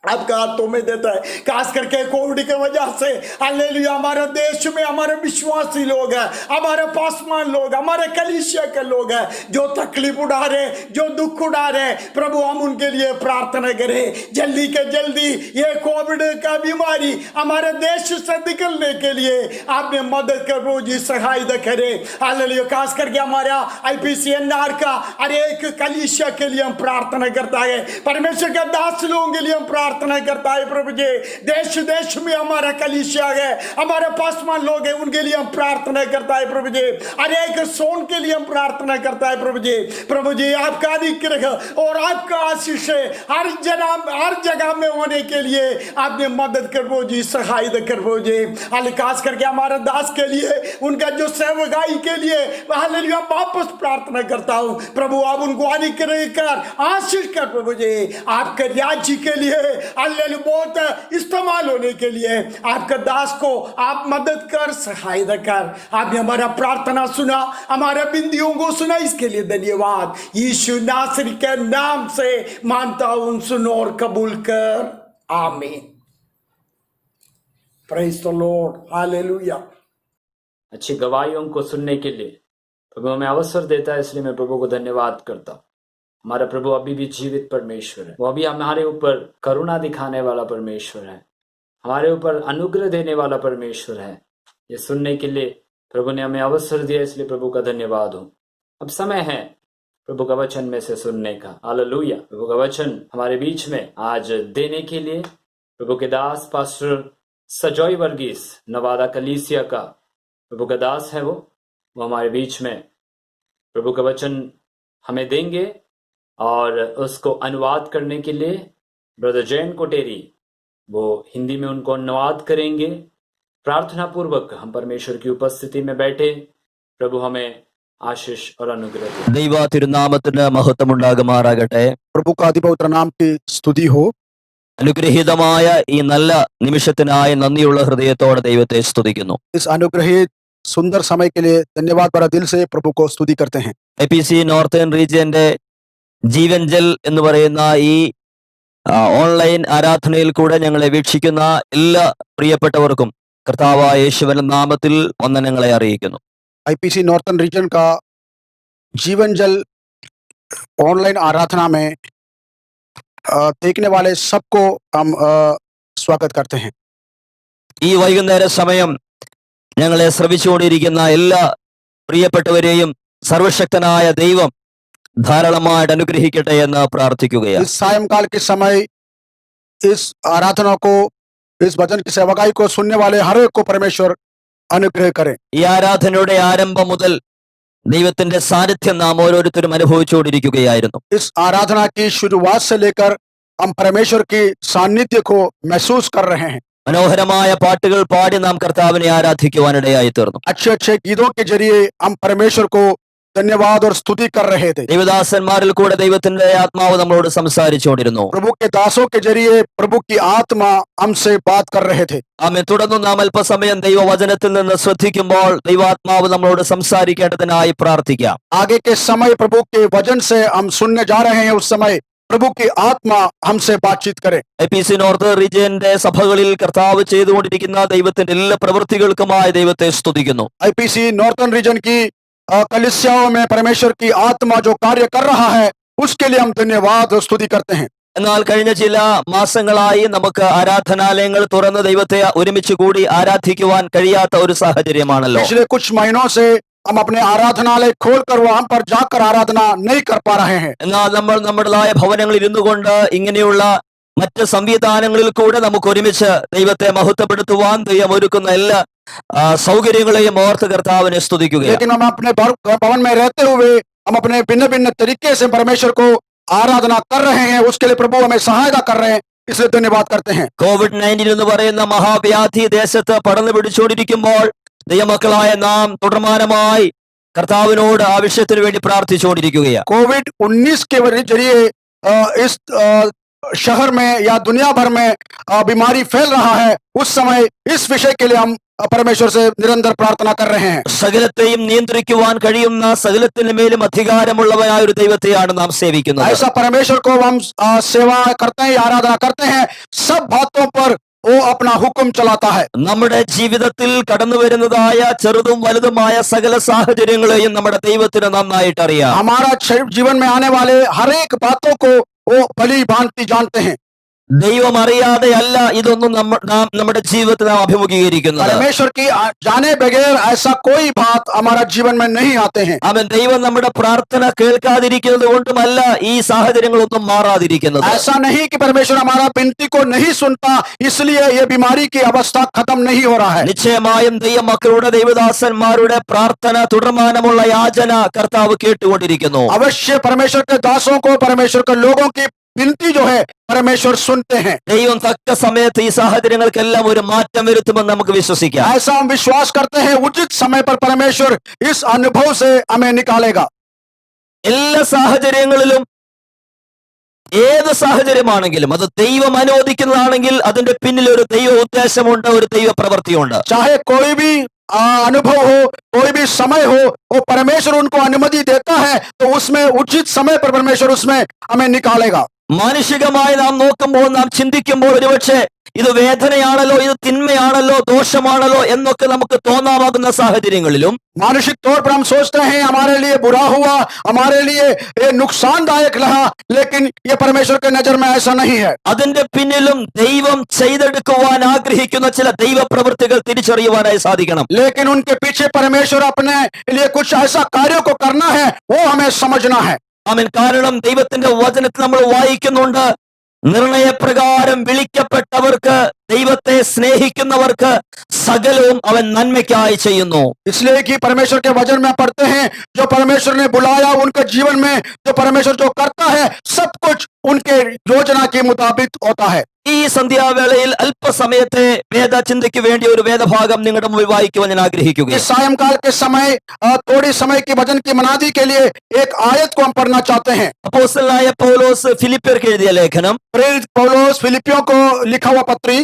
आपका हाथों में देता है। खास करके कोविड की वजह से हालेलुया हमारे देश में हमारे विश्वासी लोग हैं, हमारे पासवान लोग, हमारे कलीसिया के लोग हैं जो तकलीफ उड़ा रहे, जो दुख उड़ा रहे प्रभु। हम उनके लिए प्रार्थना करें जल्दी के जल्दी ये कोविड का बीमारी हमारे देश से निकलने के लिए आपने मदद कर प्रभु जी, सहायता करें हालेलुया। खास करके हमारा IPCNR का हर एक कलीसिया के लिए हम प्रार्थना करता है, परमेश्वर के दास लोगों के लिए हम प्रार्थना करता है प्रभु जी। देश देश में हमारा कलीसिया है, हमारे पासवान लोग हैं, उनके लिए हम प्रार्थना करता है प्रभु जी। हर एक सोन के लिए हम प्रार्थना करता है प्रभु जी। प्रभु जी आपका अनुग्रह और आपका आशीष हर जगह में होने के लिए आपने मदद कर प्रभु जी, सहायता कर प्रभु जी। खास करके हमारे दास के लिए, उनका जो सेवकाई के लिए हालेलुया वापस प्रार्थना करता हूं प्रभु। आप उनको अनुग्रह कर आशीष कर प्रभु जी। आपके राज्य के लिए हालेलुया बहुत इस्तेमाल होने के लिए आपके दास को आप मदद कर, सहायता कर। आपने हमारा प्रार्थना सुना, हमारे बिंदियों को सुना, इसके लिए धन्यवाद। यीशु नासरी के नाम से मानता हूं, सुनो और कबूल कर, आमीन। Praise the Lord, hallelujah. अच्छी गवाहियों को सुनने के लिए प्रभु हमें अवसर देता है, इसलिए मैं प्रभु को धन्यवाद करता हूँ। हमारा प्रभु अभी भी जीवित परमेश्वर है, वो अभी हमारे ऊपर करुणा दिखाने वाला परमेश्वर है, हमारे ऊपर अनुग्रह देने वाला परमेश्वर है। ये सुनने के लिए प्रभु ने हमें अवसर दिया, इसलिए प्रभु का धन्यवाद हो। अब समय है प्रभु का वचन में से सुनने का। हालेलुया। प्रभु का वचन हमारे बीच में आज देने के लिए प्रभु के दास पास्टर सजॉय वर्गीस, नवादा कलीसिया का प्रभु का दास है, वो हमारे बीच में प्रभु का वचन हमें देंगे। और उसको अनुवाद करने के लिए ब्रदर जैन कोटेरी वो हिंदी में उनको अनुवाद करेंगे। प्रार्थना पूर्वक हम परमेश्वर की उपस्थिति में बैठे, प्रभु हमें आशीष और अनुग्रह दे। ദൈവ തിരുനാമത്തിന് മഹത്വമുണ്ടാകുമാറാകട്ടെ. प्रभु का अधिपवित्र नाम की स्तुति हो। അനുഗ്രഹീതമായ ഈ നല്ല നിമിഷത്തിനായി നന്ദിയുള്ള ഹൃദയത്തോടെ ദൈവത്തെ സ്തുതിക്കുന്നു. इस अनुग्रहित सुंदर समय के लिए धन्यवाद भरा दिल से प्रभु को स्तुति करते हैं। IPC നോർത്തേൺ റീജിയന്റെ ജീവൻ ജൽ എന്ന് പറയുന്ന ഈ ഓൺലൈൻ ആരാധനയിൽ കൂടെ ഞങ്ങളെ വീക്ഷിക്കുന്ന എല്ലാ പ്രിയപ്പെട്ടവർക്കും കർത്താവായ യേശുവിന്റെ നാമത്തിൽ വന്ദനങ്ങളെ അറിയിക്കുന്നു. IPC नॉर्थर्न रीजन का जीवन जल ऑनलाइन आराधना में देखने वाले सबको हम स्वागत करते हैं। ഈ വൈകുന്നേര സമയം ഞങ്ങളെ ശ്രവിച്ചുകൊണ്ടിരിക്കുന്ന എല്ലാ പ്രിയപ്പെട്ടവരെയും സർവശക്തനായ ദൈവം ധാരാളമായിട്ട് അനുഗ്രഹിക്കട്ടെ എന്ന് പ്രാർത്ഥിക്കുകയാണ്. इस सायंकाल के समय इस आराधना को, इस वचन की सेवकाई को सुनने वाले हर एक को परमेश्वर अनुग्रह करें। ഈ ആരാധനയുടെ ആരംഭം മുതൽ ദൈവത്തിന്റെ സാന്നിധ്യം നാം ഓരോരുത്തരും അനുഭവിച്ചുകൊണ്ടിരിക്കുകയായിരുന്നു. इस आराधना की शुरुआत से लेकर हम परमेश्वर की सानिध्य को महसूस कर रहे हैं। മനോഹരമായ പാട്ടുകൾ പാടി നാം കർത്താവിനെ ആരാധിക്കുവാനിടയായി തീർന്നു. अच्छे अच्छे गीतों के जरिए हम परमेश्वर को धन्यवाद और स्तुति कर रहे थे। ദൈവദാസന്മാരിൽ കൂടെ ദൈവത്തിന്റെ ആത്മാവ് നമ്മളോട് സംസാരിച്ചുകൊണ്ടിരുന്നു. प्रभु के दासों के जरिए प्रभु की आत्मा हमसे बात कर रहे थे। ആമേൻ. തുടർന്ന് നാം അല്പസമയം ദൈവവചനത്തിൽ നിന്ന് ശ്രദ്ധിക്കുമ്പോൾ ദൈവാത്മാവ് നമ്മളോട് സംസാരിക്കേണ്ടതിനായി പ്രാർത്ഥിക്കാം. आगे के समय प्रभु के वचन से हम सुनने जा रहे हैं, उस समय प्रभु की आत्मा हमसे बातचीत करे। APC നോർത്ത് റീജിയന്റെ സഭകളിൽ കർത്താവ് ചെയ്തുകൊണ്ടിരിക്കുന്ന ദൈവത്തിന്റെ എല്ലാ പ്രവൃത്തികൾക്കുമായി ദൈവത്തെ സ്തുതിക്കുന്നു. IPC नॉर्थन रीजन की कलीसियाओं में परमेश्वर की आत्मा जो कार्य कर रहा है उसके लिए हम धन्यवाद और स्तुति करते हैं। എന്നാൽ കഴിഞ്ഞ ചില മാസങ്ങളായി നമുക്ക് ആരാധനാലയങ്ങൾ തുറന്ന് ദൈവത്തെ ഒരുമിച്ച് കൂടി ആരാധിക്കുവാൻ കഴിയാത്ത ഒരു സാഹചര്യമാണല്ലോ. पिछले कुछ महीनों से हम अपने आराधनालय खोलकर वहां पर जाकर आराधना नहीं कर पा रहे हैं। എന്നാൽ നമ്മൾ നമ്മുടേതായ ഭവനങ്ങളിൽ ഇരുന്നു കൊണ്ട് ഇങ്ങനെയുള്ള മറ്റ് സംവിധാനങ്ങളിൽ കൂടെ നമുക്ക് ഒരുമിച്ച് ദൈവത്തെ മഹത്വപ്പെടുത്തുവാൻ ദൈവം ഒരുക്കുന്ന എല്ലാ സൗകര്യങ്ങളെയും ഓർത്ത് കർത്താവിനെ സ്തുതിക്കുകയാണ്. लेकिन हम अपने भवन में रहते हुए हम अपने भिन्न भिन्न तरीके से परमेश्वर को आराधना कर रहे हैं, उसके लिए प्रभु हमें सहायता कर रहे हैं, इसलिए धन्यवाद करते हैं। COVID-19 എന്ന് പറയുന്ന മഹാവ്യാധി ദേശത്ത് പടർന്നു പിടിച്ചുകൊണ്ടിരിക്കുമ്പോൾ ദൈവമക്കളായ നാം തുടർമാനമായി കർത്താവിനോട് ആ വിഷയത്തിന് വേണ്ടി പ്രാർത്ഥിച്ചുകൊണ്ടിരിക്കുകയാണ്. COVID-19 के जरिए इस शहर में या दुनिया भर में बीमारी फैल रहा है, उस समय इस विषय के लिए हम परमेश्वर से निरंतर प्रार्थना कर रहे हैं। സകലത്തെയും നിയന്ത്രിക്കുവാൻ കഴിയുന്ന സകലത്തിന് മേലും അധികാരമുള്ളവനായ ഒരു ദൈവത്തെയാണ് നാം സേവിക്കുന്നത്. ऐसा परमेश्वर को हम सेवा करते हैं, आराधना करते हैं, सब बातों पर वो अपना हुक्म चलाता है। നമ്മുടെ ജീവിതത്തിൽ കടന്നു വരുന്നതായ ചെറുതും വലുതുമായ സകല സാഹചര്യങ്ങളെയും നമ്മുടെ ദൈവത്തിന് നന്നായിട്ട് അറിയാം. हमारा जीवन में आने वाले हर एक बातों को वो भली भांति जानते हैं। ദൈവം അറിയാതെ അല്ല ഇതൊന്നും നാം നമ്മുടെ ജീവിതത്തിൽ നാം അഭിമുഖീകരിക്കുന്നത്. परमेश्वर की जाने बगैर ऐसा कोई बात हमारा जीवन में नहीं आते हैं। അവൻ ദൈവം നമ്മുടെ പ്രാർത്ഥന കേൾക്കാതിരിക്കുന്നത് കൊണ്ടുമല്ല ഈ സാഹചര്യങ്ങളൊന്നും മാറാതിരിക്കുന്നത്. ऐसा नहीं कि परमेश्वर हमारा विनती को नहीं सुनता इसलिए ये बीमारी की अवस्था खत्म नहीं हो रहा है। നിശ്ചയമായും ദൈവമക്കളുടെ ദൈവദാസന്മാരുടെ പ്രാർത്ഥന തുടർമാനമുള്ള യാചന കർത്താവ് കേട്ടുകൊണ്ടിരിക്കുന്നു. अवश्य परमेश्वर के दासों को, परमेश्वर के लोगों की विनती जो है परमेश्वर सुनते हैं। ദൈവം തക്ക സമയത്ത് ഈ സാഹചര്യങ്ങൾക്കെല്ലാം ഒരു മാറ്റം വരുത്തുമെന്ന് നമുക്ക് വിശ്വസിക്കാം. ऐसा हम विश्वास करते हैं, उचित समय पर परमेश्वर इस अनुभव से हमें निकालेगा। എല്ലാ സാഹചര്യങ്ങളിലും ഏത് സാഹചര്യമാണെങ്കിലും അത് ദൈവം അനുവദിക്കുന്നതാണെങ്കിൽ അതിന്റെ പിന്നിൽ ഒരു ദൈവ ഉദ്ദേശമുണ്ട്, ഒരു ദൈവ പ്രവൃത്തിയുണ്ട്. चाहे कोई भी अनुभव हो, कोई भी समय हो, वो परमेश्वर उनको अनुमति देता है तो उसमें उचित समय पर परमेश्वर उसमें हमें निकालेगा। മാനുഷികമായി നാം നോക്കുമ്പോൾ, നാം ചിന്തിക്കുമ്പോൾ ഒരുപക്ഷെ ഇത് വേദനയാണല്ലോ, ഇത് തിന്മയാണല്ലോ, ദോഷമാണല്ലോ എന്നൊക്കെ നമുക്ക് തോന്നാമാകുന്ന സാഹചര്യങ്ങളിലും मानसिक तौर पर हम सोचते हैं हमारे लिए बुरा हुआ, हमारे लिए ये नुकसानदायक रहा, लेकिन ये परमेश्वर के नजर में ऐसा नहीं है। അതിന്റെ പിന്നിലും ദൈവം ചെയ്തെടുക്കുവാൻ ആഗ്രഹിക്കുന്ന ചില ദൈവ പ്രവൃത്തികൾ തിരിച്ചറിയുവാനായി സാധിക്കണം. लेकिन उनके पीछे परमेश्वर अपने लिए कुछ ऐसा कार्य को करना है, वो हमें समझना है। ആമേൻ. കാരണം ദൈവത്തിന്റെ വചനത്തിൽ നമ്മൾ വായിക്കുന്നുണ്ട്, നിർണയപ്രകാരം വിളിക്കപ്പെട്ടവർക്ക്, ദൈവത്തെ സ്നേഹിക്കുന്നവർക്ക് സകലവും അവൻ നന്മയ്ക്കായി ചെയ്യുന്നു. इसलिए कि परमेश्वर के वचन में पढ़ते हैं, जो परमेश्वर ने बुलाया उनके जीवन में जो परमेश्वर जो करता है सब कुछ उनके योजना के मुताबिक होता है। ഈ സന്ധ്യാവേളയിൽ അല്പസമയത്തെ വേദചിന്തയ്ക്ക് വേണ്ടി ഒരു വേദഭാഗം നിങ്ങളുടെ മുമ്പിൽ വായിക്കുവാൻ ഞാൻ ആഗ്രഹിക്കുകയാണ്. इस सायंकाल के समय थोड़ी समय की वचन की मनादी के लिए एक आयत को हम पढ़ना चाहते हैं। അപ്പോസ്തലനായ പൗലോസ് ഫിലിപ്പിയർക്ക് എഴുതിയ ലേഖനം, प्रेरित पौलुस फिलिपियों को लिखा हुआ पत्री,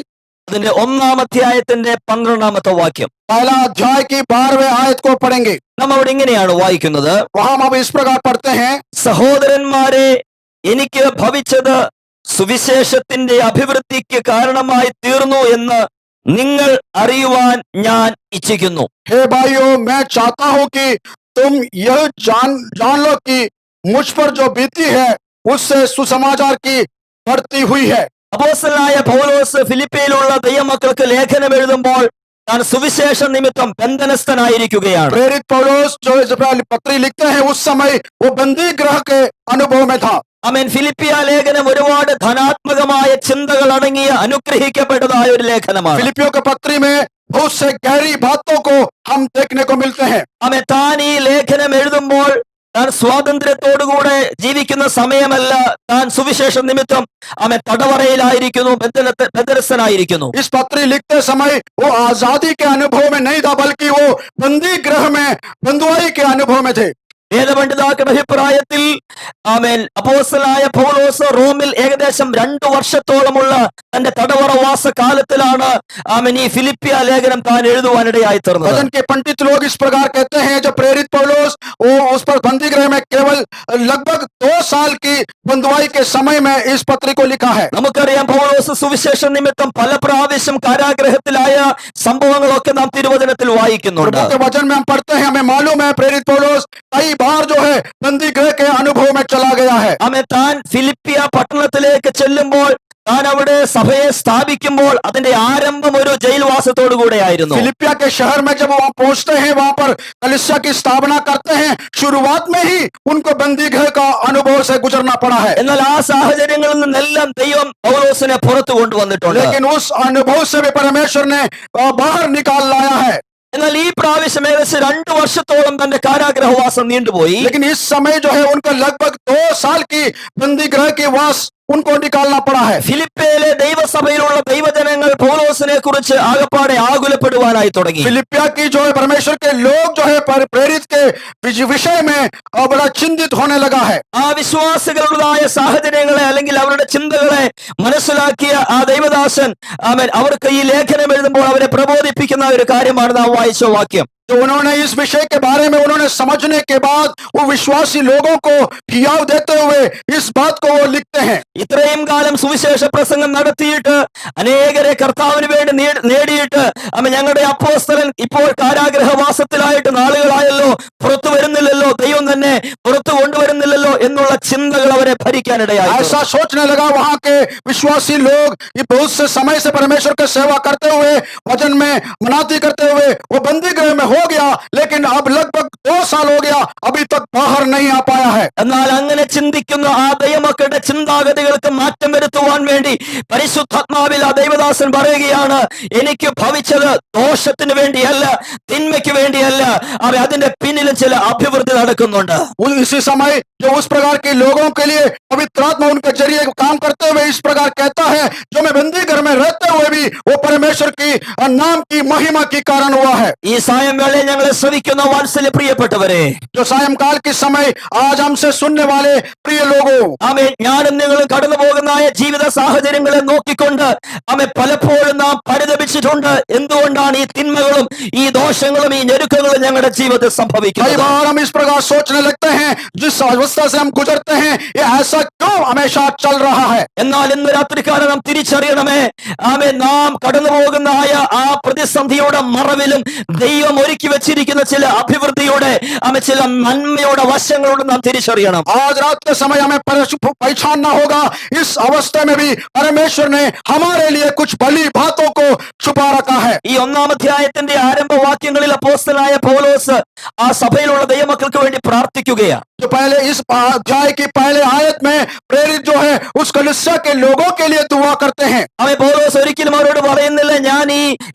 അതിന്റെ 1-ാം അധ്യായത്തിന്റെ 12-ാമത്തെ വാക്യം. पहला अध्याय की 12वें आयत को पढ़ेंगे। നാം അവിടെ ഇങ്ങനെയാണ് വായിക്കുന്നത്, वहां हम इस प्रकार पढ़ते हैं, സഹോദരന്മാരെ, എനിക്ക് ഭവിച്ചത് സുവിശേഷത്തിന്റെ അഭിവൃദ്ധിക്ക് കാരണമായി തീർന്നു എന്ന് നിങ്ങൾ അറിയുവാൻ ഞാൻ ഇച്ഛിക്കുന്നു. हे भाइयों, मैं चाहता हूं कि तुम यह जान लो कि मुझ पर जो बीती है उससे सुसमाचार की बढ़ती हुई है। അപ്പോസ്തലനായ പൗലോസ് ഫിലിപ്പിയിലുള്ള ദൈവമക്കൾക്ക് ലേഖനം എഴുതുമ്പോൾ താൻ സുവിശേഷ നിമിത്തം ബന്ധനസ്ഥനായിരിക്കുകയാണ്. प्रेरित पौलुस जो इस पत्री लिखते हैं उस समय वो बंदी गृह के अनुभव में था। ആമേൻ. ഫിലിപ്പിയ ലേഖനം ഒരുപാട് ധനാത്മകമായ ചിന്തകൾ അടങ്ങിയ അനുഗ്രഹിക്കപ്പെട്ടതായ ഒരു ലേഖനമാണ്. फिलिपियों के पत्री में बहुत से गहरी बातों को हम देखने को मिलते हैं। ആമേൻ. താൻ ഈ ലേഖനം എഴുതുമ്പോൾ താൻ സ്വാതന്ത്ര്യത്തോടുകൂടെ ജീവിക്കുന്ന സമയമല്ല, താൻ സുവിശേഷ നിമിത്തം ആമേൻ തടവറയിലായിരിക്കുന്നു, ബന്ധനസ്ഥനായിരിക്കുന്നു. इस पत्री लिखते समय वो आजादी के अनुभव में नहीं था, बल्कि वो बंदी गृह में बंधुआई के अनुभव में थे. വേദപണ്ഡിതാക്കളുടെ അഭിപ്രായത്തിൽ ആമേൻ അപ്പോസ്തലനായ പൗലോസ് റോമിൽ ഏകദേശം 2 വർഷത്തോളമുള്ള തന്റെ തടവറവാസ കാലത്തിലാണ് ആമേൻ ഈ ഫിലിപ്പിയ ലേഖനം താൻ എഴുതുവാനിടയായി തീർന്നത്. वचन के पंडित लोग इस प्रकार कहते हैं, जब प्रेरित पौलुस वो उस पर बंदी गृह में केवल लगभग 2 साल की बंदवाई के समय में इस पत्री को लिखा है। നമുക്കറിയാം പൗലോസ് സുവിശേഷ നിമിത്തം പല പ്രാവശ്യം കാരാഗ്രഹത്തിലായ സംഭവങ്ങളൊക്കെ നാം തിരുവചനത്തിൽ വായിക്കുന്നുണ്ട്. प्रभु के वचन में हम पढ़ते हैं, हमें मालूम है प्रेरित पौलुस कई बार जो है बंदी गृह के अनुभव में चला गया है। ആമേൻ താൻ ഫിലിപ്പിയ പട്ടണത്തിലേക്ക് ചെല്ലുമ്പോൾ, താൻ അവിടെ സഭയെ സ്ഥാപിക്കുമ്പോൾ അതിന്റെ ആരംഭം ഒരു ജയിൽവാസത്തോടു കൂടെയായിരുന്നു. फिलिपिया के शहर में जब वहां पहुंचते हैं, वहां पर कलीसिया की स्थापना करते हैं, शुरुआत में ही उनको बंदी गृह का अनुभव से गुजरना पड़ा है। എന്നാൽ ആ സാഹചര്യങ്ങളിൽ നിന്നെല്ലാം ദൈവം പൗലോസിനെ പുറത്തു കൊണ്ടുവന്നിട്ടുണ്ട്. लेकिन उस अनुभव से भी परमेश्वर ने बाहर निकाल लाया है। എന്നാൽ ഈ പ്രാവശ്യം ഏകദേശം 2 വർഷത്തോളം തന്റെ കാരാഗ്രഹവാസം നീണ്ടുപോയി. लेकिन इस समय जो है उनको लगभग 2 साल की बंदी गृह की वास उनको निकालना पड़ा है। ഫിലിപ്പിയയിലെ ദൈവസഭയിലുള്ള ദൈവജനങ്ങൾ പൗലോസിനെ കുറിച്ച് ആകപ്പാടെ ആകുലപ്പെടുവാനായി തുടങ്ങി. फिलिपिया की जो है परमेश्वर के लोग जो है प्रेरित के विषय में बड़ा चिंतित होने लगा है। ആ വിശ്വാസികളുടേതായ സാഹചര്യങ്ങളെ അല്ലെങ്കിൽ അവരുടെ ചിന്തകളെ മനസ്സിലാക്കിയ ആ ദൈവദാസൻ ആമേൻ അവർക്ക് ഈ ലേഖനം എഴുതുമ്പോൾ അവരെ പ്രബോധിപ്പിക്കുന്ന ഒരു കാര്യമാണ് നാം വായിച്ച വാക്യം. तो उन्होंने इस विषय के बारे में उन्होंने समझने के बाद वो विश्वासी लोगों को हियाव देते हुए इस बात को वो लिखते हैं। ഇത്രയും കാലം സുവിശേഷ പ്രസംഗം നടത്തിയിട്ട് അനേകരെ കർത്താവിന് വേണ്ടി നേടിയിട്ട് ഞങ്ങളുടെ അപ്പോസ്തലൻ ഇപ്പോൾ കാരാഗ്രഹവാസത്തിലായിട്ട് നാളുകളായല്ലോ, പുറത്തു വരുന്നില്ലല്ലോ, ദൈവം തന്നെ പുറത്തു കൊണ്ടുവരുന്നില്ലല്ലോ എന്നുള്ള ചിന്തകൾ അവരെ ഭരിക്കാനിടയായി. ऐसा सोचने लगा वहां के विश्वासी लोग, ये बहुत से समय से परमेश्वर की सेवा करते हुए, वचन में मनाती करते हुए वो बंदी गृह में हो गया, लेकिन अब लगभग 2 साल हो गया, अभी तक बाहर नहीं आ पाया है। എന്നാൽ അങ്ങനെ ചിന്തിക്കുന്ന ആ ദൈവമക്കളുടെ ചിന്താഗതികൾക്ക് മാറ്റം വരുത്തുവാൻ വേണ്ടി പരിശുദ്ധാത്മാവിൽ ആ ദൈവദാസൻ പറയുകയാണ്, എനിക്ക് ഭവിച്ചത് ദോഷത്തിന് വേണ്ടിയല്ല, തിന്മയ്ക്ക് വേണ്ടിയല്ല, അതിന്റെ പിന്നിലും ചില അഭിവൃദ്ധി നടക്കുന്നുണ്ട്. इसी समय जो उस प्रकार के लोगों के लिए पवित्र आत्मा उनके जरिए काम करते हुए इस प्रकार कहता है, जो मैं बंदी घर में रहते हुए भी वो परमेश्वर की नाम की महिमा के कारण हुआ है। ഈ സായംവേളയിൽ ഞങ്ങളെ ശ്രവിക്കുന്ന വാത്സല്യ പ്രിയപ്പെട്ടവരെ, जो सायंकाल के समय आज हमसे सुनने वाले प्रिय लोगों, ആമേൻ ഞാനും നിങ്ങളും കടന്നു പോകുന്ന ജീവിത സാഹചര്യങ്ങളെ നോക്കിക്കൊണ്ട് പലപ്പോഴും നാം പരിതപിച്ചിട്ടുണ്ട്. എന്തുകൊണ്ടാണ് ഈ തിന്മകളും ഈ ദോഷങ്ങളും ഈ ഞെരുക്കങ്ങളും ഞങ്ങളുടെ ജീവിതത്തിൽ कई സംഭവിക്കുന്നത്? बार हम इस प्रकार सोचने लगते हैं, जिस अवस्था से हम गुजरते हैं ये ऐसा क्यों हमेशा चल रहा है। എന്നാൽ ഇന്ന് രാത്രിക്കാലം നാം തിരിച്ചറിയണമേ, നാം കടന്നു പോകുന്ന ആ പ്രതിസന്ധിയുടെ മറവിലും ദൈവം ഒരുക്കി വെച്ചിരിക്കുന്ന ചില അഭിവൃദ്ധിയുടെ ചില നന്മയുടെ വശങ്ങളോട് നാം തിരിച്ചറിയണം. आज रात के समय हमें पहचानना होगा, इस अवस्था में भी परमेश्वर ने हमारे लिए कुछ भली बातों को छुपा रखा है। ഈ 1-ാം അധ്യായത്തിന്റെ ആരംഭ വാക്യങ്ങളിൽ അപ്പോസ്തലനായ പൗലോസ് ആ സഭയിലുള്ള ദൈവമക്കൾക്ക് വേണ്ടി പ്രാർത്ഥിക്കുകയാണ്. जो पहले इस अध्याय की पहले आयत में प्रेरित जो है उस कलीसिया के लोगों के लिए दुआ करते हैं। പൗലോസ് ഒരിക്കലും അവരോട് പറയുന്നില്ല, ഞാൻ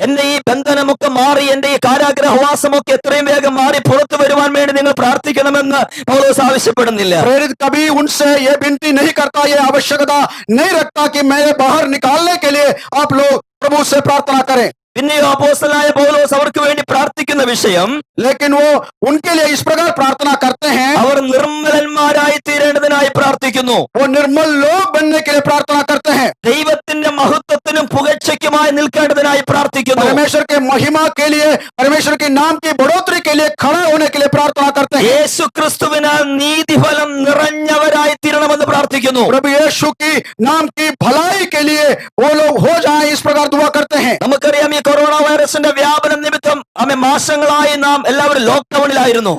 എന്റെ ഈ ബന്ധനമൊക്കെ മാറി എന്റെ ഈ കാരാഗ്രഹവാസമൊക്കെ എത്രയും വേഗം മാറി പുറത്തു വരുവാൻ വേണ്ടി നിങ്ങൾ പ്രാർത്ഥിക്കണമെന്ന് പൗലോസ് ആവശ്യപ്പെടുന്നില്ല. प्रेरित कभी उनसे ये विनती नहीं करता, ये आवश्यकता नहीं रखता कि मैं बाहर निकालने के लिए आप लोग प्रभु से प्रार्थना करें। പിന്നെയോ അപ്പോസ്തലനായ പൗലോസ് അവർക്ക് വേണ്ടി പ്രാർത്ഥിക്കുന്ന വിഷയം, लेकिन वो उनके लिए इस प्रकार प्रार्थना करते हैं, അവർ നിർമ്മലന്മാരായി തീരേണ്ടതിനായി പ്രാർത്ഥിക്കുന്നു. वो निर्मल लोग बनने के लिए प्रार्थना करते हैं, ദൈവത്തിന്റെ മഹത്വത്തിനും പുകഴ്ചയ്ക്കുമായി നിൽക്കേണ്ടതിനായി പ്രാർത്ഥിക്കുന്നു. परमेश्वर के महिमा के लिए, परमेश्वर के नाम की बढ़ोतरी के लिए खड़ा होने के लिए प्रार्थना करते हैं, യേശു ക്രിസ്തുവിനാൽ നീതിഫലം നിറഞ്ഞവരായി തീരണമെന്ന് പ്രാർത്ഥിക്കുന്നു. प्रभु यीशु की नाम की भलाई के लिए वो लोग हो जाएं, इस प्रकार दुआ करते हैं। നമുക്കറിയാം ഈ കൊറോണ വൈറസിന്റെ വ്യാപനം നിമിത്തം മാസങ്ങളായി നാം എല്ലാവരും ലോക്ക്ഡൌണിലായിരുന്നു.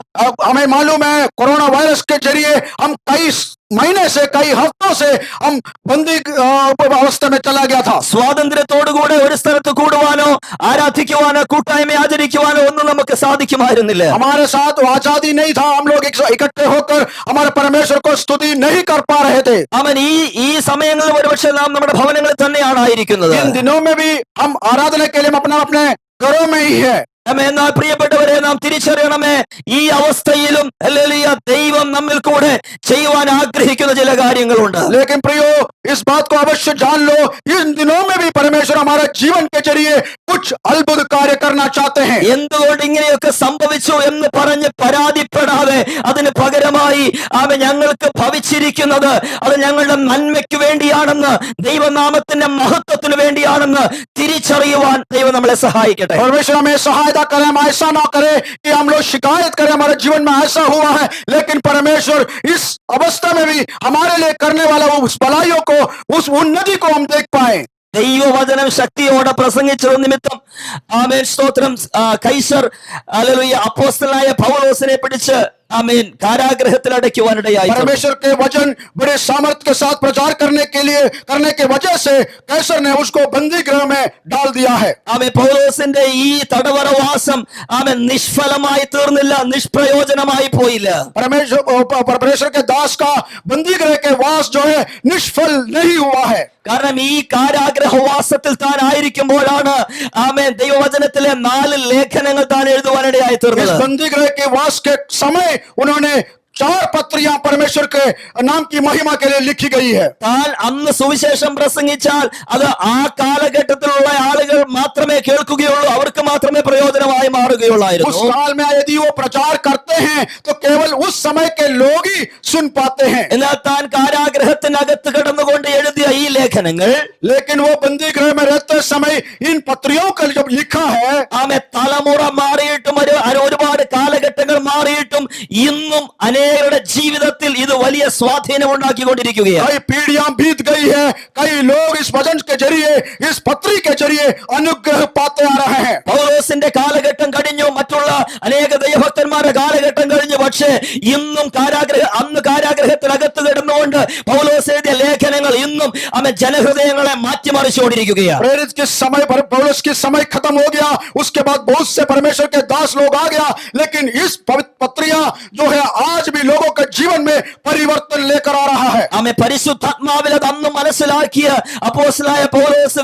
हमें मालूम है कोरोना वायरस के जरिए हम कई महीने से, कई हफ्तों से हम बंदी अवस्था में चला गया था। സ്വാതന്ത്ര്യത്തോടുകൂടെ ഒരു സ്ഥലത്ത് കൂടുവാനോ ആരാധിക്കുവാനോ കൂട്ടായ്മ ആചരിക്കുവാനോ ഒന്നും നമുക്ക് സാധിക്കുമായിരുന്നില്ല. हमारे साथ आजादी नहीं था, हम लोग इकट्ठे होकर हमारे परमेश्वर को स्तुति नहीं कर पा रहे थे। ഈ സമയങ്ങളിൽ ഒരുപക്ഷെ നാം നമ്മുടെ ഭവനങ്ങളിൽ തന്നെയാണ് ആയിരിക്കുന്നത്. इन दिनों में भी हम आराधना के लिए अपने घरों में ही है। എന്നാൽ പ്രിയപ്പെട്ടവരെ, നാം തിരിച്ചറിയണമേ, ഈ അവസ്ഥയിലും ദൈവം നമ്മിൽ കൂടെ ചെയ്യുവാൻ ആഗ്രഹിക്കുന്ന ചില കാര്യങ്ങളുണ്ട്. लेकिन प्रियो, इस बात को अवश्य जान लो, इन दिनों में भी परमेश्वर हमारे जीवन के जरिए कुछ अद्भुत कार्य करना चाहते हैं। എന്തുകൊണ്ട് ഇങ്ങനെയൊക്കെ സംഭവിച്ചു എന്ന് പറഞ്ഞ് പരാതിപ്പെടാതെ അതിന് പകരമായി ഞങ്ങൾക്ക് ഭവിച്ചിരിക്കുന്നത് അത് ഞങ്ങളുടെ നന്മയ്ക്ക് വേണ്ടിയാണെന്ന്, ദൈവനാമത്തിന്റെ മഹത്വത്തിന് വേണ്ടിയാണെന്ന് തിരിച്ചറിയുവാൻ ദൈവം നമ്മളെ സഹായിക്കട്ടെ. परमेश्वर हमें सहायता करे, हम ऐसा ना करे कि हम लोग शिकायत करें हमारे जीवन में ऐसा हुआ है, लेकिन परमेश्वर इस अवस्था में भी हमारे लिए करने वाला उस भलाइयों को, उस उन्नति को हम देख पाए। ദൈവവചനം ശക്തിയോടെ പ്രസംഗിച്ചത് നിമിത്തം ആമേൻ സ്തോത്രം. കൈസർ ഹല്ലേലൂയ അപ്പോസ്തലനായ പൗലോസിനെ പിടിച്ച് आमीन कारागृहത്തിൽ അടയ്ക്കുവാനിടയായി. परमेश्वर के वचन बड़े सामर्थ्य के साथ प्रचार करने के वजह से कैसर ने उसको बंदी गृह में डाल दिया है. ആമേൻ പൗലോസിന്റെ ഈ തടവറവാസം ആമേൻ നിഷ്ഫലമായി തീർന്നില്ല, നിഷ്പ്രയോജനമായി പോയില്ല. परमेश्वर के दास का बंदी गृह के वास जो है निष्फल नहीं हुआ है. കാരണം ഈ കാരാഗ്രഹവാസത്തിൽ താൻ ആയിരിക്കുമ്പോഴാണ് ആമേൻ ദൈവവചനത്തിലെ 4 ലേഖനങ്ങൾ താൻ എഴുതുവാനിടയായി തീർന്നത്. इस बंदी गृह के वास के समय उन्होंने 4 പത്രിയാ परमेश्वर के नाम की महिमा के लिए लिखी गई है. താൻ അന്ന് സുവിശേഷം പ്രസംഗിച്ചാൽ അത് ആ കാലഘട്ടത്തിലുള്ള ആളുകൾ മാത്രമേ കേൾക്കുകയുള്ളൂ, അവർക്ക് മാത്രമേ പ്രയോജനമായി മാറുകയുള്ളായിരുന്നു. उस काल में यदि वो प्रचार करते हैं तो केवल उस समय के लोग ही सुन पाते हैं. എന്നാൽ താൻ കാരാഗ്രഹത്തിനകത്ത് കിടന്നുകൊണ്ട് എഴുതിയ ഈ ലേഖനങ്ങൾ, लेकिन वो बंदी गृह में रहते समय इन पत्रियों को जब लिखा है, ആമേ തലമുറ മാറിയിട്ടും ഒരുപാട് കാലഘട്ടങ്ങൾ മാറിയിട്ടും ഇന്നും അനേകരുടെ ജീവിതത്തിൽ ഇത് വലിയ സ്വാധീനം ഉണ്ടാക്കിക്കൊണ്ടിരിക്കുകയാണ്. कई पीढ़ियां बीत गई है, कई लोग इस वचन के जरिए, इस पत्री के जरिए अनुग्रह पाते आ रहे हैं. പൗലോസിന്റെ കാലഘട്ടം കഴിഞ്ഞു, മറ്റുള്ള അനേക ദൈവഭക്തന്മാരുടെ കാലഘട്ടം കഴിഞ്ഞു, പക്ഷേ ഇന്നും അന്ന് കാരാഗ്രഹത്തിനകത്ത് കിടന്നുകൊണ്ട് പൗലോസ് എഴുതിയ ലേഖനങ്ങൾ ഇന്നും ജനഹൃദയങ്ങളെ മാറ്റിമറിച്ചുകൊണ്ടിരിക്കുകയാണ്. प्रेरित के समय पर पौलुस के समय खत्म हो गया, उसके बाद बहुत से परमेश्वर के दास लोग आ गया, लेकिन इस पत्रियां जो है आज भी लोगों के जीवन में परिवर्तन लेकर आ रहा है. പരിശുദ്ധാത്മാവിൽ അത് അന്ന് മനസ്സിലാക്കിയ അപ്പോസ്തലനായ പൗലോസ്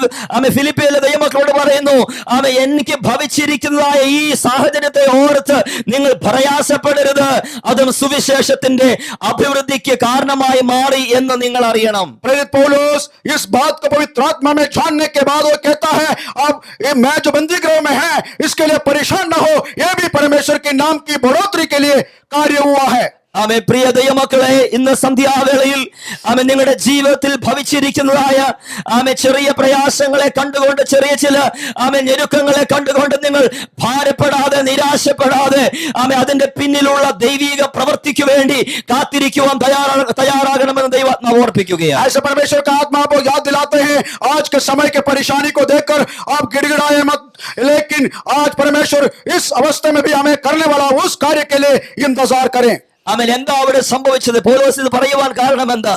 ഫിലിപ്പിയിലെ ദൈവമക്കളോട് പറയുന്നു, എനിക്ക് ഭവിച്ചിരിക്കുന്നതായ ഈ സാഹചര്യത്തെ ഓർത്ത് നിങ്ങൾ പ്രയാസപ്പെടരുത്, അതും സുവിശേഷത്തിന്റെ അഭിവൃദ്ധിക്ക് കാരണമായി മാറി എന്ന് നിങ്ങൾ അറിയണം. प्रेरित पौलुस इस बात को पवित्र आत्मा में जानने के बाद वो कहता है, अब मैं जो बंदी गृह में है इसके लिए परेशान न हो, यह भी परमेश्वर के नाम की बढ़ोतरी के लिए कार्य हुआ है. പ്രിയ ദൈവമക്കളെ, ഇന്ന് സന്ധ്യാവേളയിൽ നിങ്ങളുടെ ജീവിതത്തിൽ ഭവിച്ചിരിക്കുന്നതായ ചെറിയ പ്രയാസങ്ങളെ കണ്ടുകൊണ്ട്, ചെറിയ ചില ഞെരുക്കങ്ങളെ കണ്ടുകൊണ്ട് നിങ്ങൾ ഭാരപ്പെടാതെ, നിരാശപ്പെടാതെ അതിന്റെ പിന്നിലുള്ള ദൈവിക പ്രവൃത്തിക്ക് വേണ്ടി കാത്തിരിക്കുവാൻ തയ്യാറാകണമെന്ന് ദൈവം ഓർപ്പിക്കുകയാണ്. ऐसे परमेश्वर का आत्मा आपको याद दिलाते हैं, आज के समय के परेशानी को देखकर आप गिड़गिड़ाए मत, लेकिन आज परमेश्वर इस अवस्था में भी हमें करने वाला उस कार्य के लिए इंतजार करें. എന്താ അവിടെ സംഭവിച്ചത്? പൗലോസ് ഇത് പറയുവാൻ കാരണം എന്താ?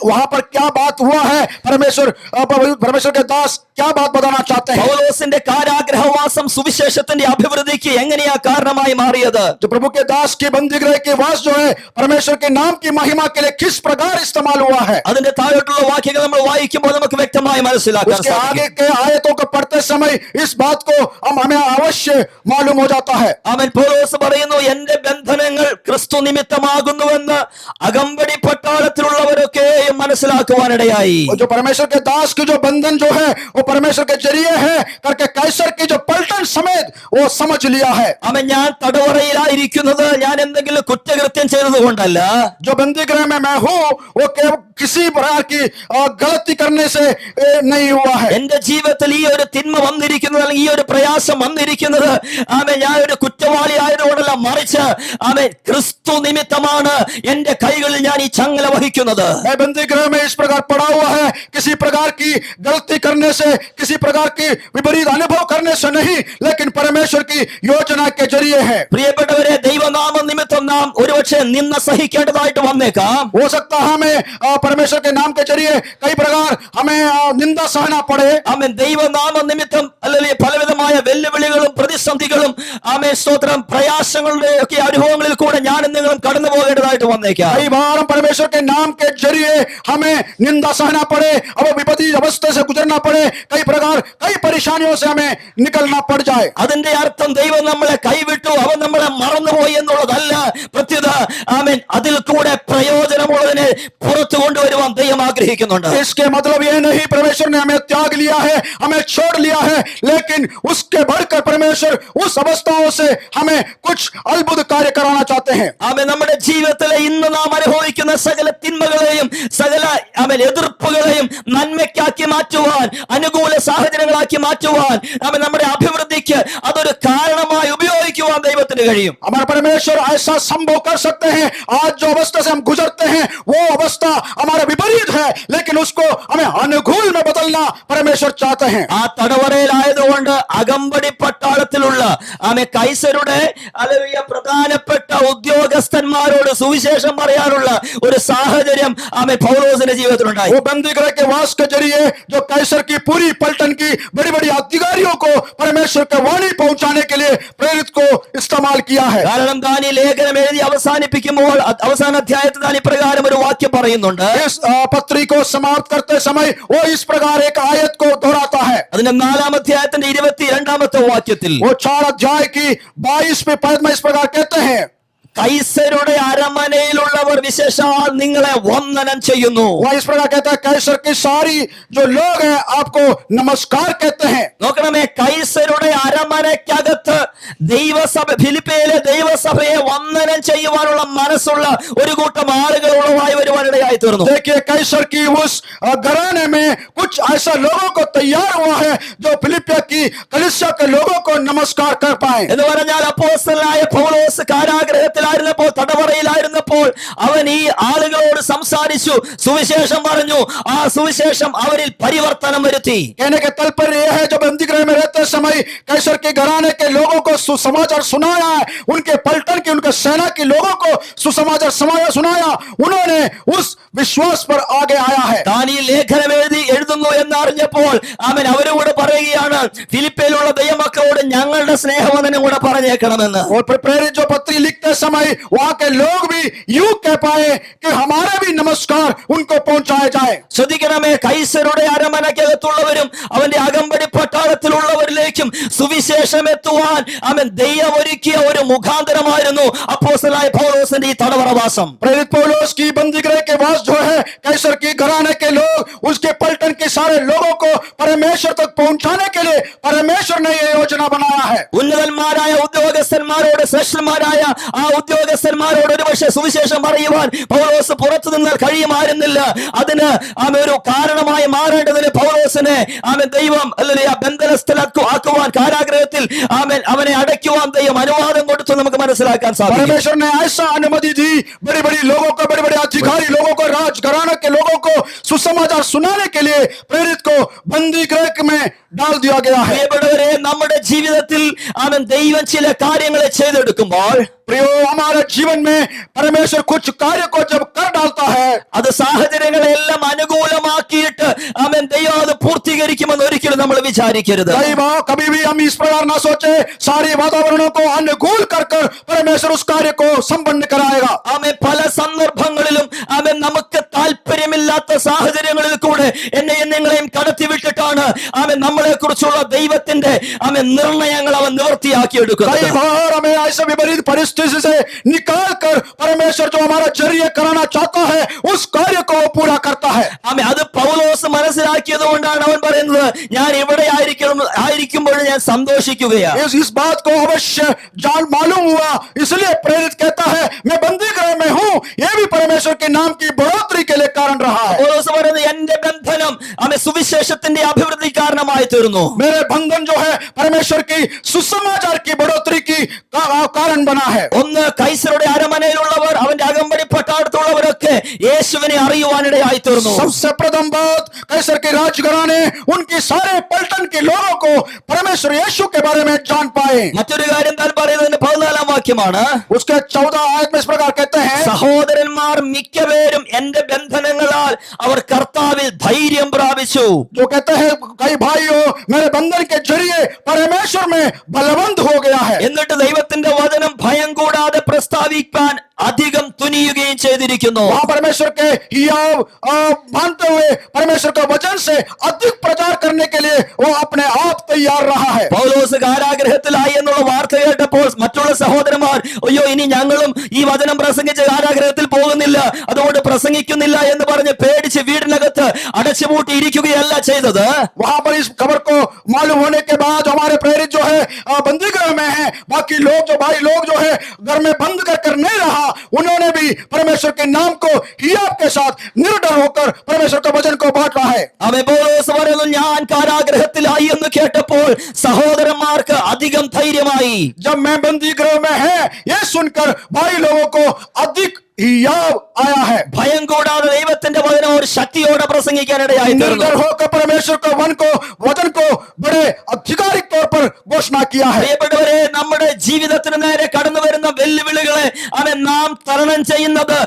वहां पर क्या बात हुआ है? परमेश्वर के दास क्या बात बताना चाहते हैं? പൗലോസിന്റെ കാരാഗ്രഹവാസം സുവിശേഷത്തിന്റെ അഭിവൃദ്ധിക്ക് എങ്ങനെയാ കാരണമായി മാറിയത്? जो प्रभु के दास की बंदी गृह के वास जो है परमेश्वर के नाम की महिमा के लिए किस प्रकार इस्तेमाल हुआ है? അതിന്റെ താഴോട്ടുള്ള വാക്യങ്ങൾ നമ്മൾ വായിക്കുമ്പോൾ നമുക്ക് വ്യക്തമായി മനസ്സിലാക്കാൻ उसके സാധിക്കും. आगे के आयतों को पढ़ते समय इस बात को हमें अवश्य मालूम हो जाता है. അവൻ പൗലോസ് പറയുന്നു, എന്റെ ബന്ധനങ്ങൾ ക്രിസ്തു നിമിത്തമാകുന്നുവെന്ന് അകമ്പടി പട്ടാളത്തിലുള്ളവരൊക്കെ മനസ്സിലാക്കുവാനിടയായി. जो परमेश्वर के दास की जो बंधन जो है वो परमेश्वर के जरिए है करके कैसर की जो पलटन समेत वो समझ लिया है. ഞാൻ തടവറയിലായിരിക്കുന്നത് ഞാൻ എന്തെങ്കിലും കുറ്റകൃത്യം ചെയ്തതുകൊണ്ടല്ല. जो बंदी गृह में मैं हूँ वो किसी प्रकार की गलती करने से नहीं हुआ है. എന്റെ ജീവിതത്തിൽ ഈ ഒരു തിന്മ വന്നിരിക്കുന്നത്, അല്ലെങ്കിൽ ഈ ഒരു പ്രയാസം വന്നിരിക്കുന്നത് ഞാൻ ഒരു കുറ്റവാളി ആയതുകൊണ്ടല്ല, മറിച്ച് ക്രിസ്തു നിമിത്തമാണ് എന്റെ കൈകളിൽ ഞാൻ ഈ ചങ്ങല വഹിക്കുന്നത്. मैं बंदी गृह में इस प्रकार पड़ा हुआ है, किसी प्रकार की गलती करने से, किसी प्रकार की विपरीत अनुभव करने से नहीं, लेकिन परमेश्वर की योजना के जरिए है. പ്രിയപ്പെട്ടവരെ, ദൈവനാമ നിമിത്തം നാം ഒരുപക്ഷെ നിന്ന സഹിക്കേണ്ടതായിട്ട് വന്നേക്കാം. हो सकता है हमें परमेश्वर के नाम के जरिए कई प्रकार हमें निंदा सहना पड़े. ദൈവനാമ നിമിത്തം അല്ലെങ്കിൽ പലവിധമായ വെല്ലുവിളികളും പ്രതിസന്ധികളും സ്തോത്രം പ്രയാസങ്ങളും പരീക്ഷണങ്ങളുടെ ഒക്കെ അനുഭവങ്ങളിൽ കൂടെ ഞാനും നിങ്ങളും കടന്നു പോകേണ്ടതായിട്ട് വന്നേക്കാം. कई बार हम परमेश्वर के नाम के जरिए हमें निंदा सहना पड़े, अब विपत्ति अवस्था से गुजरना पड़े, कई प्रकार कई परेशानियों से हमें निकलना पड़ जाए. അതിന്റെ അർത്ഥം ദൈവം നമ്മളെ കൈവിട്ടു, അവൻ നമ്മളെ മറന്നുപോയി എന്നുള്ളതല്ല. പ്രത്യുത ആമേൻ, അതിൽ കൂടെ പ്രയോജനമുള്ളതിനെ പുറത്തു കൊണ്ടുവരുവാൻ ദൈവം ആഗ്രഹിക്കുന്നുണ്ട്. इसके मतलब यह नहीं परमेश्वर ने हमें त्याग लिया है, हमें छोड़ लिया है, लेकिन उसके बढ़कर परमेश्वर उस अवस्थाओं से हमें कुछ अद्भुत कार्य कराना चाहते हैं. ആമേൻ, നമ്മുടെ ജീവിതത്തിലെ ഇന്ന് നാം അനുഭവിക്കുന്ന സകല തിന്മകളെയും സകല ആമേൻ എതിർപ്പുകളെയും നന്മയ്ക്കാക്കി മാറ്റുവാൻ, അനുകൂല സാഹചര്യങ്ങളാക്കി മാറ്റുവാൻ, ആമേൻ നമ്മുടെ അഭിവൃദ്ധിക്ക് അതൊരു കാരണമായി ഉപയോഗിക്കുവാൻ ദൈവത്തിന് കഴിയും. हमारा परमेश्वर ऐसा संभव कर सकते हैं. आज जो अवस्था से हम गुजरते हैं वो अवस्था हमारा विपरीत है, लेकिन उसको हमें अनुकूल में बदलना परमेश्वर चाहते हैं. ആ തടവറയിലായതുകൊണ്ട് അകമ്പടി പട്ടാളത്തിലുള്ള ആമേ കൈസരുടെ അല്ലെങ്കിൽ പ്രധാനപ്പെട്ട ഉദ്യോഗസ്ഥന്മാരോട് സുവിശേഷം പറയാനുള്ള ഒരു സാഹചര്യം ആമേ പൗലോസിന്റെ ജീവിതത്തിലുണ്ടായി. वो बंदी गृह के वास के जरिए जो कैसर की पूरी पलटन की बड़ी बड़ी अधिकारियों को परमेश्वर की वाणी पहुंचाने के लिए प्रेरित को इस्तेमाल किया है. കാരണം താൻ ഈ ലേഖനം എഴുതി അവസാനിപ്പിക്കുമ്പോൾ അവസാന അധ്യായത്തിൽ താൻ ഇപ്രകാരം ഒരു വാക്യം പറയുന്നുണ്ട്. इस पत्री को समाप्त करते समय वो इस प्रकार एक आयत को दोहराता है. അതിന്റെ 4-ാം അധ്യായത്തിന്റെ 22-ാമത്തെ വാക്യത്തിൽ वो 4 अध्याय की 22वें पद में इस प्रकार कहते हैं, കൈസരുടെ അരമനയിലുള്ളവർ വിശേഷാൽ നിങ്ങളെ വന്ദനം ചെയ്യുന്നു. वह इस प्रकार कहता है, कैसर की सारी जो लोग हैं आपको नमस्कार कहते हैं. നോക്കണമേ, കൈസരുടെ അരമനയ്ക്കകത്ത് ദൈവസഭ, ഫിലിപ്പിയിലെ ദൈവസഭയെ വന്ദനം ചെയ്യുവാനുള്ള മനസ്സുള്ള ഒരു കൂട്ടം ആളുകൾ ഉളവായി വരുവാനിടയായി തീർന്നു. देखिए कैसर की उस घराने में कुछ ऐसा लोगों को तैयार हुआ है जो फिलिपिया की कलीसिया के लोगों को नमस्कार कर पाए. എന്ന് പറഞ്ഞാൽ അപ്പോസ്തലനായ പൗലോസ് കാരാഗൃഹത്തിലായിരുന്നപ്പോൾ, തടവറയിലായിരുന്നപ്പോൾ അവൻ ഈ ആളുകളോട് സംസാരിച്ചു, സുവിശേഷം പറഞ്ഞു. ആ സുവിശേഷം അവരിൽ പരിവർത്തനം വരുത്തി. कहने के तात्पर्य यह है, जब बंदीगृह में रहते समय कैसर के घराने के लोगों को सुसमाचार सुनाया है, उनके पलटन की, उनके सेना के लोगों को सुसमाचार सुनाया, उन्होंने उस विश्वास पर आगे आया है. താൻ ഈ ലേഖനം എഴുതുന്നു എന്നറിഞ്ഞപ്പോൾ അവൻ അവരോട് പറയുകയാണ്, ഫിലിപ്പിയിലുള്ള ദൈവമക്കളോട് ഞങ്ങളുടെ സ്നേഹവന്ദനം കൂടെ പറഞ്ഞേക്കണമെന്ന്. और प्रेरित जो पत्री लिखते समय वहां के लोग भी यूं कह पाए कि हमारा भी नमस्कार उनको पहुंचाया जाए. ശ്രദ്ധിക്കണമേ, കൈസരുടെ അരമനയ്ക്കകത്തുള്ളവരും അവന്റെ അകമ്പടി പട്ടാളത്തിലുള്ളവരിലേക്കും സുവിശേഷം എത്തുവാൻ അവൻ ദൈവം ഒരുക്കിയ ഒരു മുഖാന്തരമായിരുന്നു അപ്പോസ്തലനായ പൗലോസിന്റെ ഈ തടവറവാസം. प्रेरित पौलुस की बंदीगृह के वास जो है, कैसर की घराने के लोग, उसके पलटन के सारे लोगों को परमेश्वर तक पहुंचाने के लिए परमेश्वर ने यह योजना बनाया है. ഉന്നതന്മാരായ ഉദ്യോഗസ്ഥന്മാരോട്, ശ്രേഷ്ഠന്മാരായ ആ ഉദ്യോഗസ്ഥന്മാരോട് ഒരുപക്ഷെ സുവിശേഷം പറയുവാൻ പൗലോസ് പുറത്തു നിന്നാൽ കഴിയുമായിരുന്നില്ല. അതിന് ആമേ ഒരു കാരണമായി മാറേണ്ടതിന് പൗലോസിനെ ആമേ ദൈവം അല്ലെങ്കിൽ ആ ബന്ധനസ്ഥലാക്കുവാൻ, കാരാഗ്രഹത്തിൽ ആമേൻ അവനെ അടയ്ക്കുവാൻ ദൈവം അനുവാദം കൊടുത്തു നമുക്ക് മനസ്സിലാക്കാൻ സാധിക്കും. परमेश्वर ने ऐसा अनुमति दी, बड़े बड़े लोगों को, बड़े बड़े अधिकारी लोगों को, राजघराने के लोगों को सुसमाचार सुनाने के लिए प्रेरित को बंदी गृह में डाल दिया गया है. പ്രിയപ്പെട്ടവരെ, നമ്മുടെ ജീവിതത്തിൽ അവൻ ദൈവം ചില കാര്യങ്ങളെ ചെയ്തെടുക്കുമ്പോൾ, प्रियो, हमारे जीवन में परमेश्वर कुछ कार्य को जब कर डालता है, അത് സാഹചര്യങ്ങളെല്ലാം അനുകൂലമാക്കിയിട്ട് അവൻ ദൈവം അത് പൂർത്തീകരിക്കുമെന്ന് ഒരിക്കലും നമ്മൾ വിചാരിക്കരുത്. कई बार कभी भी हम इस प्रकार ना सोचे, सारे वातावरणों को अनुकूल कर परमेश्वर उस कार्य को संपन्न कराएगा. ആമേൻ, പല സന്ദർഭങ്ങളിലും ആമേൻ നമുക്ക് താല്പര്യമില്ലാത്ത സാഹചര്യങ്ങളിൽ കൂടെ എന്നെയും നിങ്ങളെയും കടത്തിവിട്ടിട്ടാണ് ആമേൻ നമ്മളെ കുറിച്ചുള്ള ദൈവത്തിന്റെ ആമേൻ നിർണയങ്ങൾ അവൻ നിവൃത്തിയാക്കി कई എടുക്കുന്നത്. बार हमें ऐसे विपरीत परिस्थिति से निकाल कर परमेश्वर जो हमारा जरिए कराना चाहता है उस कार्य को वो पूरा करता है. ആമേൻ, അത് പൗലോസ് മനസ്സിലാക്കിയത് കൊണ്ടാണ് അവൻ പറയുന്നത്, ഞാൻ ഇവിടെ ആയിരിക്കുമ്പോൾ ഞാൻ സന്തോഷിക്കുകയാണ്. इस बात को अवश्य जान मालूम हुआ, इसलिए प्रेरित कहता है मैं बंदी गृह में हूँ, ये भी परमेश्वर के नाम की बढ़ोतरी के लिए कारण रहा है. പൗലോസ് പറയുന്നത്, എന്റെ ബന്ധനം ആമേൻ സുവിശേഷത്തിന്റെ അഭിവൃദ്ധി കാരണമായി തീർന്നു. मेरे बंधन जो है परमेश्वर की सुसमाचार की बढ़ोतरी की कारण बना है. ഒന്ന്, കൈസരുടെ അരമനയിലുള്ളവർ, അവന്റെ അകമ്പടി പട്ടാളത്തുള്ളവരൊക്കെ യേശുവിനെ അറിയുവാനിടയായി തീർന്നു. सबसे प्रथम बात, कैसर के राजघराने उनके सारे पलटन के लोगों को परमेश्वर यीशु के बारे में जान पाए. മറ്റൊരു കാര്യം താൻ പറയുന്നതിന്റെ 14-ാം വാക്യമാണ്, उसके 14 आयत में इस प्रकार कहते हैं, സഹോദരന്മാർ മിക്കപേരും എന്റെ ബന്ധനങ്ങളാൽ അവർ കർത്താവിൽ ധൈര്യം പ്രാപിച്ചു. जो कहते हैं कई भाइयों मेरे बंधन के जरिए परमेश्वर में बलवंत हो गया है. എന്നിട്ട് ദൈവത്തിന്റെ വചനം ഭയം കൂടാതെ പ്രസ്താവിക്കാൻ അധികം തുനിയുകയും ചെയ്തിരിക്കുന്നു. वहां परमेश्वर के हियाव मानते हुए परमेश्वर का वचन से अधिक प्रचार करने के लिए वो अपने आप तैयार रहा है. പൗലോസ് കാരാഗ്രഹത്തിലായി എന്നുള്ള വാർത്ത കേട്ടപ്പോൾ മറ്റുള്ള സഹോദരന്മാർ അയ്യോ ഇനി ഞങ്ങളും ഈ വചനം പ്രസംഗിച്ച് കാരാഗ്രഹത്തിൽ പോകുന്നില്ല, അതുകൊണ്ട് പ്രസംഗിക്കുന്നില്ല എന്ന് പറഞ്ഞ് പേടിച്ച് വീടിനകത്ത് അടച്ചുപൂട്ടി ഇരിക്കുകയല്ല ചെയ്തത്. वहां पर इस खबर को मालूम होने के बाद हमारे प्रेरित जो है बंदी गृह में है, बाकी लोग जो भाई लोग जो है घर में बंद कर नहीं रहा, उन्होंने भी परमेश्वर के नाम को हियाव के साथ निर्डर होकर परमेश्वर के वचन को बांट रहा है. അവൻ പൗലോസ് പറയുന്നു ഞാൻ കാരാഗ്രഹത്തിലായി എന്ന് കേട്ടപ്പോൾ സഹോദരന്മാർക്ക് അധികം ധൈര്യമായി. जब मैं बंदी गृह में है ये सुनकर भाई लोगों को अधिक हियाव आया है. ഭയം കൂടാതെ ദൈവത്തിന്റെ വചനം ഒരു ശക്തിയോടെ പ്രസംഗിക്കാൻ ഇടയായി തീർന്നു. निर्डर होकर परमेश्वर को वचन को बड़े आधिकारिक तौर पर घोषणा किया है. പ്രിയപ്പെട്ടവരെ, നമ്മുടെ ജീവിതത്തിന് നേരെ കടന്നു വരുന്ന വെല്ലുവിളികളെ നാം തരണം ചെയ്യുന്നത്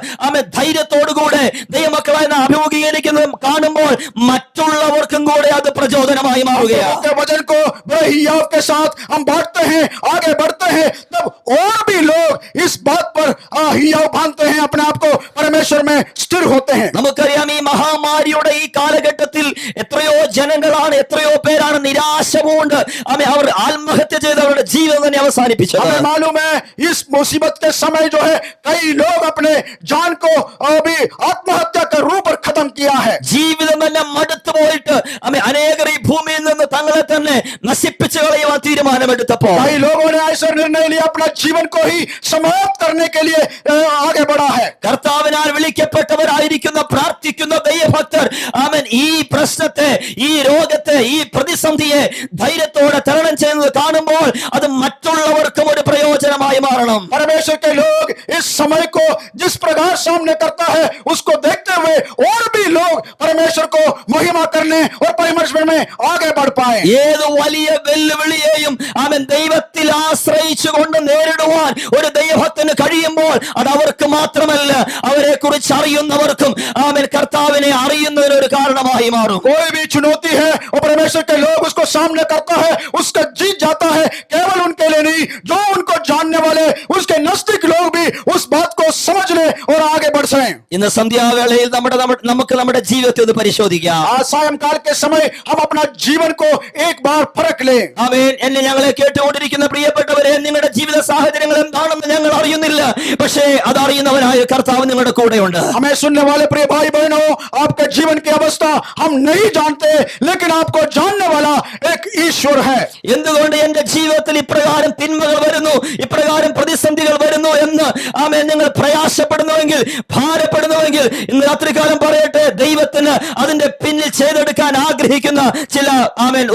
ധൈര്യത്തോടുകൂടെ ദൈവമക്കളെ നാം അഭിമുഖീകരിക്കുന്നതും കാണുമ്പോൾ മറ്റുള്ളവർക്കും കൂടെ അത് പ്രചോദനമായി മാറുകയാണ്. वचन को बड़े हियाव के साथ हम बांटते हैं, आगे बढ़ते हैं, तब और भी लोग इस बात पर हियाव बांधते हैं, अपने आप को परमेश्वर में स्थिर होते हैं. നമുക്കറിയാം ഈ മഹാമാരിയുടെ ഈ കാലഘട്ടത്തിൽ എത്രയോ ജനങ്ങളാണ്, എത്രയോ പേരാണ് നിരാശ കൊണ്ട് അവർ ആത്മഹത്യ ചെയ്ത് അവരുടെ ജീവിതം തന്നെ അവസാനിപ്പിച്ചത്. हमें मालूम है इस मुसीबत के समय जो है कई लोग अपने जान को अभी आत्महत्या के रूप पर खत्म किया है. ജീവിതം തന്നെ മടുത്തു പോയിട്ട് അനേകർ ഈ ഭൂമിയിൽ നിന്ന് തങ്ങളെ തന്നെ നശിപ്പിച്ചു കളയുവാൻ തീരുമാനമെടുത്തപ്പോൾ कई लोगों ने ऐसा निर्णय लिया, अपना जीवन को ही समाप्त करने के लिए आगे बढ़ा है. കർത്താവിനാൽ വിളിക്കപ്പെട്ടവരായിരിക്കുന്ന പ്രാർത്ഥിക്കുന്ന ദൈവഭക്തർ ഈ പ്രശ്നത്തെ, ഈ രോഗത്തെ, ഈ പ്രതിസന്ധിയെ ധൈര്യത്തോടെ തരണം ചെയ്യുന്നത് കാണുമ്പോൾ അത് മറ്റുള്ളവർക്കും ഒരു പ്രയോജനമായി മാറണം. परमेश्वर के लोग इस समय को जिस प्रकार सामने करता है उसको देखते हुए और भी लोग परमेश्वर को महिमा करने और परमेश्वर में आगे बढ़ पाए. ഏത് വലിയ വെല്ലുവിളിയെയും ദൈവത്തിൽ ആശ്രയിച്ചുകൊണ്ട് നേരിടുവാൻ ഒരു ദൈവഭക്തന് കഴിയുമ്പോൾ അത് അവർക്ക് മാത്രമല്ല അവരെ കുറിച്ച് അറിയുന്നവർക്കും കർത്താവിനെ അറിയുന്നതിന് ഒരു കാരണമായി മാറും. कोई भी चुनौती है और परमेश्वर के लोग उसको सामने करता है, उसका जीत जाता है. केवल उनके लिए नहीं, जो उनको जानने वाले उसके नजदीक लोग भी उस बात को समझने और आगे बढ़ सकें. ഇന്ന് സന്ധ്യാവേളയിൽ നമുക്ക് നമ്മുടെ ജീവിതത്തെ ഒന്ന് പരിശോധിക്കാം. आज सायंकाल के समय हम अपना जीवन को एक बार परख लें. ആമേൻ. എന്നെ ഞങ്ങളെ കേട്ടുകൊണ്ടിരിക്കുന്ന പ്രിയപ്പെട്ടവരെ, നിങ്ങളുടെ ജീവിത സാഹചര്യങ്ങൾ എന്താണെന്ന് ഞങ്ങൾ അറിയുന്നില്ല, പക്ഷേ അതറിയുന്നവനായ കർത്താവ് നിങ്ങളുടെ കൂടെയുണ്ട്. हमें सुनने वाले प्रिय भाई बहनों, आपके जीवन की अवस्था हम नहीं जानते, लेकिन आपको जानने वाला एक ईश्वर है. എന്തുകൊണ്ട് എന്റെ ജീവിതത്തിൽ ഇപ്രകാരം തിന്മകൾ വരുന്നു, ഇപ്രകാരം പ്രതിസന്ധികൾ വരുന്നു എന്ന് നിങ്ങൾ പ്രയാസപ്പെടുന്നുവെങ്കിൽ, ഭാരപ്പെടുന്നുവെങ്കിൽ, ഇന്ന് രാത്രികാലം പറയട്ടെ, ദൈവത്തിന് അതിന്റെ പിന്നിൽ ചെയ്തെടുക്കാൻ ആഗ്രഹിക്കുന്ന ചില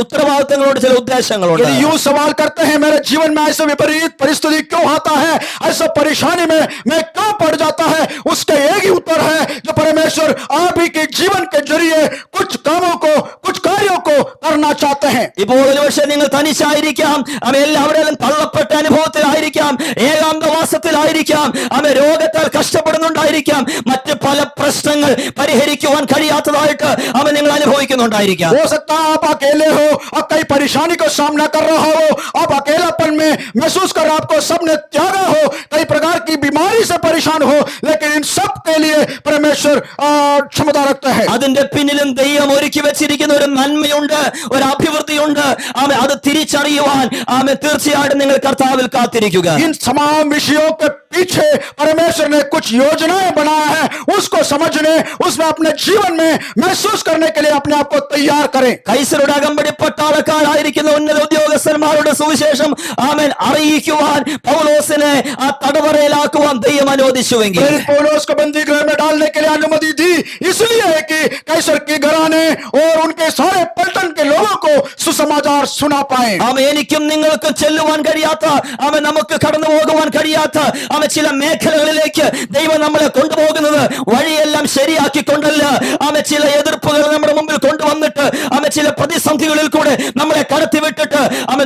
ഉത്തരവാദിത്തങ്ങളോട് ചില ഉദ്ദേശങ്ങളുണ്ട്. यदि यूं सवाल करते हैं मेरे जीवन में ऐसा विपरीत परिस्थिति क्यों आता है, ऐसा परेशानी में मैं क्यों पड़ जाता है, उसका एक ही उत्तर है जो परमेश्वर आप ही के जीवन के जरिए कुछ कामों को, कुछ कार्यों को करना चाहते हैं. ഇപ്പോൾ ഒരുപക്ഷെ നിങ്ങൾ തനിച്ചായിരിക്കാം, എല്ലാവരും തള്ളപ്പെട്ട അനുഭവത്തിലായിരിക്കാം, ഏകാന്തവാസത്തിലായിരിക്കാം, രോഗത്താൽ കഷ്ടപ്പെടുന്നുണ്ടായിരിക്കാം, മറ്റ് പല പ്രശ്നങ്ങൾ പരിഹരിക്കുവാൻ കഴിയാത്തതായിട്ട് നിങ്ങൾ അനുഭവിക്കുന്നുണ്ടായിരിക്കാം. हो सकता है आप अकेले हो और कई परेशानी को सामना कर रहा हो, आप अकेलापन में महसूस कर आपको सबने त्यागा हो, कई प्रकार की बीमारी से परेशान हो, लेकिन इन सब के लिए परमेश्वर क्षमता रखता है. അതിന്റെ പിന്നിലും ദൈവം ഒരുക്കി വെച്ചിരിക്കുന്ന ഒരു നന്മയുണ്ട്, ഒരു അഭിവൃദ്ധിയുണ്ട്. അത് തിരിച്ചറിയുവാൻ തീർച്ചയായിട്ടും നിങ്ങൾ കർത്താവിൽ കാത്തിരിക്കുക. इन तमाम विषयों के पीछे परमेश्वर ने कुछ योजनाएं बनाया है, उसको समझने, उसमें अपने जीवन में महसूस करने के लिए अपने आप को तैयार करें. കൈസരുടെ അകമ്പടി പട്ടാളക്കാരായിരിക്കുന്ന ഉന്നത ഉദ്യോഗസ്ഥന്മാരുടെ സുവിശേഷം അറിയിക്കുവാൻ പൗലോസിനെ ആ തടവറയിലാക്കുവാൻ ദൈവം അനുവദിച്ചുവെങ്കിൽ, पौलुस को बंदी गृह में डालने के लिए अनुमति दी इसलिए है कि कैसर के घराने और उनके सारे पलटन के लोगों को सुसमाचार सुना पाए. എനിക്കും നിങ്ങൾക്കും ചെല്ലുവാൻ കഴിയാത്ത, നമുക്ക് കടന്നു പോകുവാൻ കഴിയാത്ത ചില മേഖലകളിലേക്ക് ദൈവം നമ്മളെ കൊണ്ടുപോകുന്നത് വഴിയെല്ലാം ശരിയാക്കിക്കൊണ്ടല്ല, ചില എതിർപ്പുകൾ നമ്മുടെ മുമ്പിൽ കൊണ്ടുവന്നിട്ട് ചില പ്രതിസന്ധികളിൽ കൂടെ നമ്മളെ കടത്തിവിട്ടിട്ട്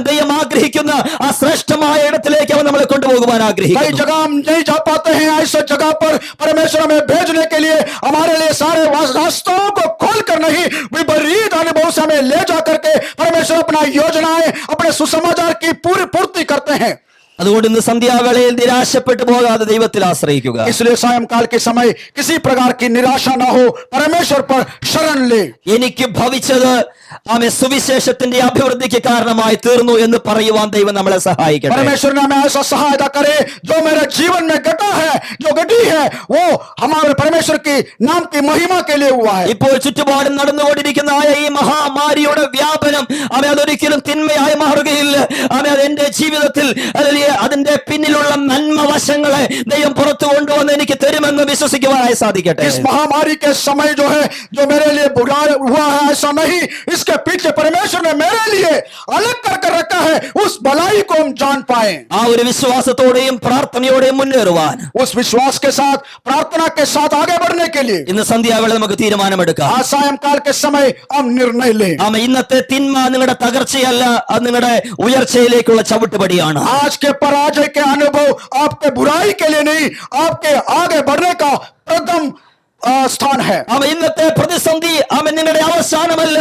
ദൈവം ആഗ്രഹിക്കുന്ന ആ ശ്രേഷ്ഠമായ ഇടത്തിലേക്ക് അവൻ നമ്മളെ കൊണ്ടുപോകുവാൻ ആഗ്രഹിക്കുന്നു. कई जगह हम नहीं जा पाते हैं, ऐसे जगह पर परमेश्वर हमें भेजने के लिए हमारे लिए सारे रास्तों को खोल कर नहीं, विपरीत अनुभव से हमें ले जा करके परमेश्वर अपना योजनाएं, अपने सुसमाचार की पूरी पूर्ति करते हैं. അതുകൊണ്ട് ഇന്ന് സന്ധ്യാവേളയിൽ നിരാശപ്പെട്ടു പോകാതെ ദൈവത്തിൽ ആശ്രയിക്കുക. इसलिए सायंकाल के समय किसी प्रकार की निराशा ना हो, परमेश्वर पर शरण ले. എനിക്ക് ഭവിച്ചത് ആമേൻ സുവിശേഷത്തിന്റെ അഭിവൃദ്ധിക്ക് കാരണമായി തീർന്നു എന്ന് പറയുവാൻ ദൈവം നമ്മളെ സഹായിക്കട്ടെ. परमेश्वर ने हमें ऐसा सहायता करे, जो मेरे जीवन में घटा है, जो घटी है, वो हमारे परमेश्वर की नाम की महिमा के लिए हुआ है. ഇപ്പോൾ ചുറ്റുപാടും നടന്നുകൊണ്ടിരിക്കുന്ന ഈ മഹാമാരിയുടെ വ്യാപനം അതൊരിക്കലും തിന്മയായി മാറുകയില്ല. അത് എന്റെ ജീവിതത്തിൽ അതിന്റെ പിന്നിലുള്ള നന്മ വശങ്ങളെ ദൈവം പുറത്തു കൊണ്ടുവന്ന് എനിക്ക് തരുമെന്ന് വിശ്വസിക്കുവാനായി സാധിക്കട്ടെ. इस महामारी के समय जो है, जो मेरे लिए बुरा हुआ है, ऐसा नहीं, इसके पीछे परमेश्वर ने मेरे लिए अलग कर रखा है. उस भलाई को हम जान पाए. ആ ഒരു വിശ്വാസത്തോടെയും പ്രാർത്ഥനയോടെയും മുന്നേറുവാൻ, उस विश्वास के साथ, प्रार्थना के साथ आगे बढ़ने के लिए ഇന്ന് സന്ധ്യാവേള നമുക്ക് തീരുമാനമെടുക്കാം. आज सायंकाल के समय हम निर्णय लें. ഇന്നത്തെ തിന്മ നിങ്ങളുടെ തകർച്ചയല്ല, അത് നിങ്ങളുടെ ഉയർച്ചയിലേക്കുള്ള ചവിട്ടുപടിയാണ്. आज के पराजय के अनुभव आपके बुराई के लिए नहीं, आपके आगे बढ़ने का प्रथम स्थान है. ഇന്നത്തെ പ്രതിസന്ധി നിങ്ങളുടെ അവസാനമല്ല,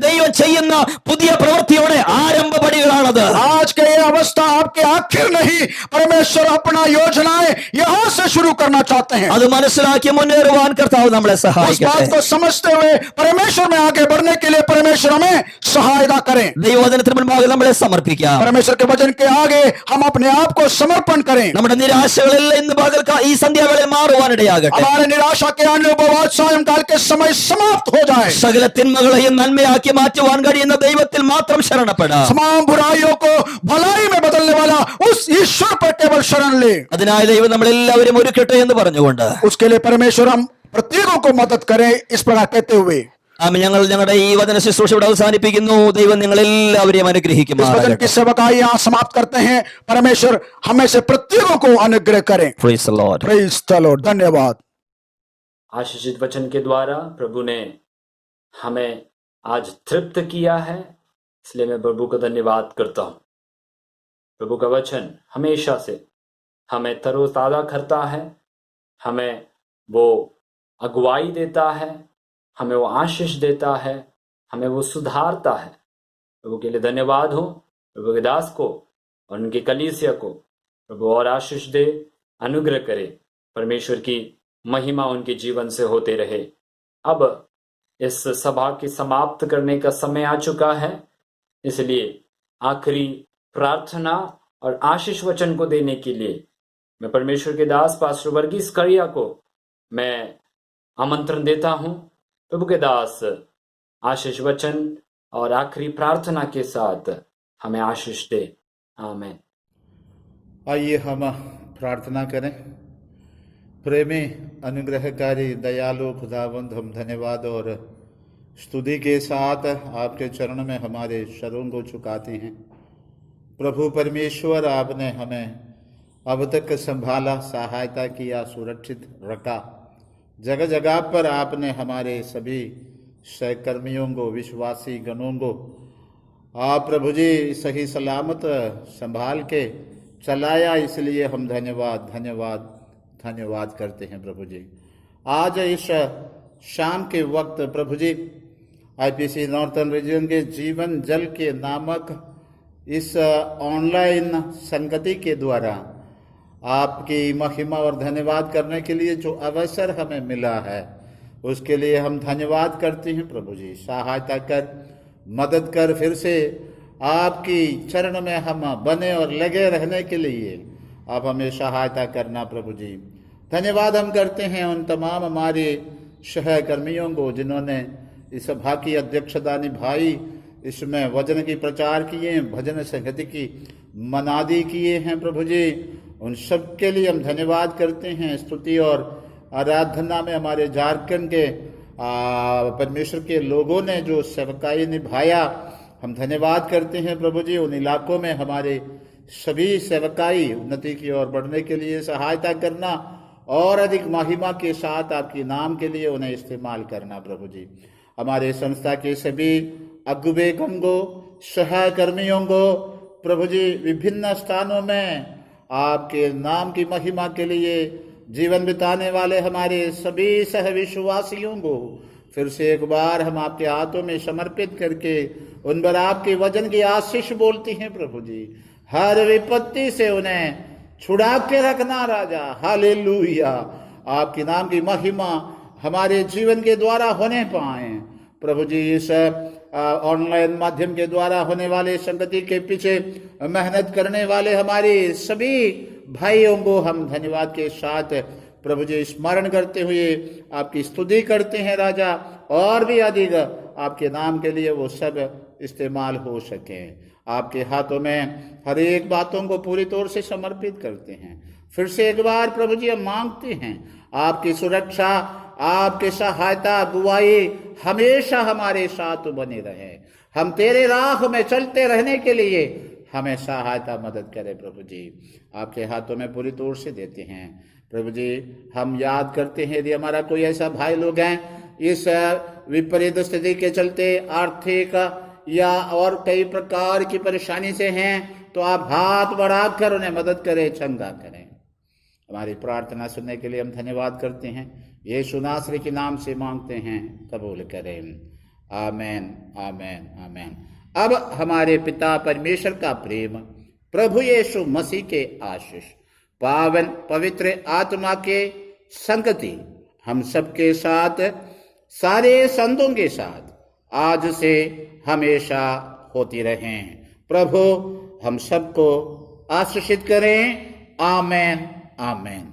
ദൈവം ചെയ്യുന്ന പുതിയ പ്രവൃത്തിയുടെ ആരംഭപടികളാണത്. आज के ये अवस्था आपके आखिर नहीं, परमेश्वर अपना योजनाएं यहाँ से शुरू करना चाहते हैं. അത് മനസ്സിലാക്കി മുന്നേറുവാൻ കർത്താവ് നമ്മളെ उस बात സഹായിക്കട്ടെ. को समझते हुए परमेश्वर में आगे बढ़ने के लिए परमेश्वर हमें सहायता करें. ദൈവവചനത്തിന് മുൻപാകെ നമ്മളെ സമർപ്പിക്കാം. परमेश्वर के वचन के आगे हम अपने आप को समर्पण करें. നമ്മുടെ നിരാശകളെല്ലാം ഇന്ന് പകൽ ഈ സന്ധ്യാവേളയിൽ മാറുവാനിടയാകട്ടെ. हमारे निराशा के अनुभव आज सायंकाल के समय समाप्त हो जाए. സകല തിന്മകളെയും നന്മയാക്കി മാറ്റുവാൻ കഴിയുന്ന ദൈവത്തിൽ മാത്രം ശരണപ്പെടാം. तमाम बुराइयों को भलाई में बदलने वाला उस ईश्वर पर केवल शरण ले. അതിനായി ദൈവം നമ്മളെല്ലാവരും ഒരുക്കട്ടെ എന്ന് പറഞ്ഞുകൊണ്ട് उसके लिए परमेश्वर हम प्रत्येकों को मदद करें, इस प्रकार कहते हुए ഞങ്ങൾ ഞങ്ങളുടെ ഈ വചന ശുശ്രൂഷ ഇവിടെ അവസാനിപ്പിക്കുന്നു. ദൈവം നിങ്ങളെല്ലാവരെയും इस वचन അനുഗ്രഹിക്കുമാറാകട്ടെ. की सेवकाई यहाँ समाप्त करते हैं. परमेश्वर हमें से प्रत्येकों को अनुग्रह करें. Praise the Lord. Praise the Lord. धन्यवाद. आशीषित वचन के द्वारा प्रभु ने हमें आज तृप्त किया है, इसलिए मैं प्रभु का धन्यवाद करता हूँ. प्रभु का वचन हमेशा से हमें तरोताजा करता है, हमें वो अगुवाई देता है, हमें वो आशीष देता है, हमें वो सुधारता है. प्रभु के लिए धन्यवाद हो. प्रभु के दास को और उनकी कलीसिया को प्रभु और आशीष दे, अनुग्रह करे. परमेश्वर की महिमा उनके जीवन से होते रहे. अब इस सभा की समाप्त करने का समय आ चुका है, इसलिए आखिरी प्रार्थना और आशीष वचन को देने के लिए मैं परमेश्वर के दास पास्टर वर्गीस करिया को मैं आमंत्रण देता हूं. प्रभु के दास आशीष वचन और आखिरी प्रार्थना के साथ हमें आशीष दे. आमीन. आइए हम प्रार्थना करें. प्रेमी अनुग्रहकारी दयालु खुदावंद, हम धन्यवाद और स्तुति के साथ आपके चरण में हमारे शरों को झुकाते हैं. प्रभु परमेश्वर, आपने हमें अब तक संभाला, सहायता किया, सुरक्षित रखा. जगह जगह पर आपने हमारे सभी सहकर्मियों को, विश्वासी गणों को आप प्रभु जी सही सलामत संभाल के चलाया, इसलिए हम धन्यवाद करते हैं प्रभु जी. आज इस शाम के वक्त प्रभु जी आईपीसी नॉर्थर्न रीजन के जीवन जल के नामक इस ऑनलाइन संगति के द्वारा आपकी महिमा और धन्यवाद करने के लिए जो अवसर हमें मिला है, उसके लिए हम धन्यवाद करते हैं प्रभु जी. सहायता कर, मदद कर, फिर से आपकी चरण में हम बने और लगे रहने के लिए आप हमें सहायता करना प्रभु जी. धन्यवाद हम करते हैं उन तमाम हमारे सहकर्मियों को जिन्होंने इस सभा की अध्यक्षता निभाई, इसमें वचन की प्रचार किए, भजन संगति की मनादी किए हैं प्रभु जी. उन सब के लिए हम धन्यवाद करते हैं. स्तुति और आराधना में हमारे झारखंड के परमेश्वर के लोगों ने जो सेवकाई निभाया, हम धन्यवाद करते हैं प्रभु जी. उन इलाकों में हमारे सभी सेवकाई उन्नति की ओर बढ़ने के लिए सहायता करना और अधिक महिमा के साथ आपके नाम के लिए उन्हें इस्तेमाल करना प्रभु जी. हमारे संस्था के सभी अगुवेगण को, सहकर्मियों को प्रभु जी विभिन्न स्थानों में आपके नाम की महिमा के लिए जीवन बिताने वाले हमारे सभी सहविश्वासियों को फिर से एक बार हम आपके हाथों में समर्पित करके उन पर आपके वचन की आशीष बोलती हैं प्रभु जी. हर विपत्ति से उन्हें छुड़ा के रखना राजा। हालेलुया। आपके नाम की महिमा हमारे जीवन के द्वारा होने पाए। प्रभु जी, इस ऑनलाइन माध्यम के द्वारा होने वाले संगति के पीछे मेहनत करने वाले हमारे सभी भाइयों को हम धन्यवाद के साथ प्रभु जी स्मरण करते हुए आपकी स्तुति करते हैं राजा। और भी अधिक आपके नाम के लिए वो सब इस्तेमाल हो सके। आपके हाथों में हर एक बातों को पूरी तौर से समर्पित करते हैं। फिर से एक बार प्रभु जी हम मांगते हैं आपकी सुरक्षा, आपकी सहायता, अगुवाई हमेशा हमारे साथ बने रहे। हम तेरे राह में चलते रहने के लिए हमें सहायता मदद करे। प्रभु जी आपके हाथों में पूरी तौर से देते हैं। प्रभु जी हम याद करते हैं यदि हमारा कोई ऐसा भाई लोग हैं इस विपरीत स्थिति के चलते आर्थिक या और कई प्रकार की परेशानी से हैं, तो आप हाथ बढ़ाकर उन्हें मदद करें, चंगा करें। हमारी प्रार्थना सुनने के लिए हम धन्यवाद करते हैं। यीशु नासरी के नाम से मांगते हैं, कबूल करें। आमेन, आमेन, आमेन। अब हमारे पिता परमेश्वर का प्रेम, प्रभु यीशु मसीह के आशीष, पावन पवित्र आत्मा के संगति हम सबके साथ, सारे संतों के साथ आज से हमेशा होती रहें। प्रभु हम सबको आशीषित करें। आमेन, आमेन।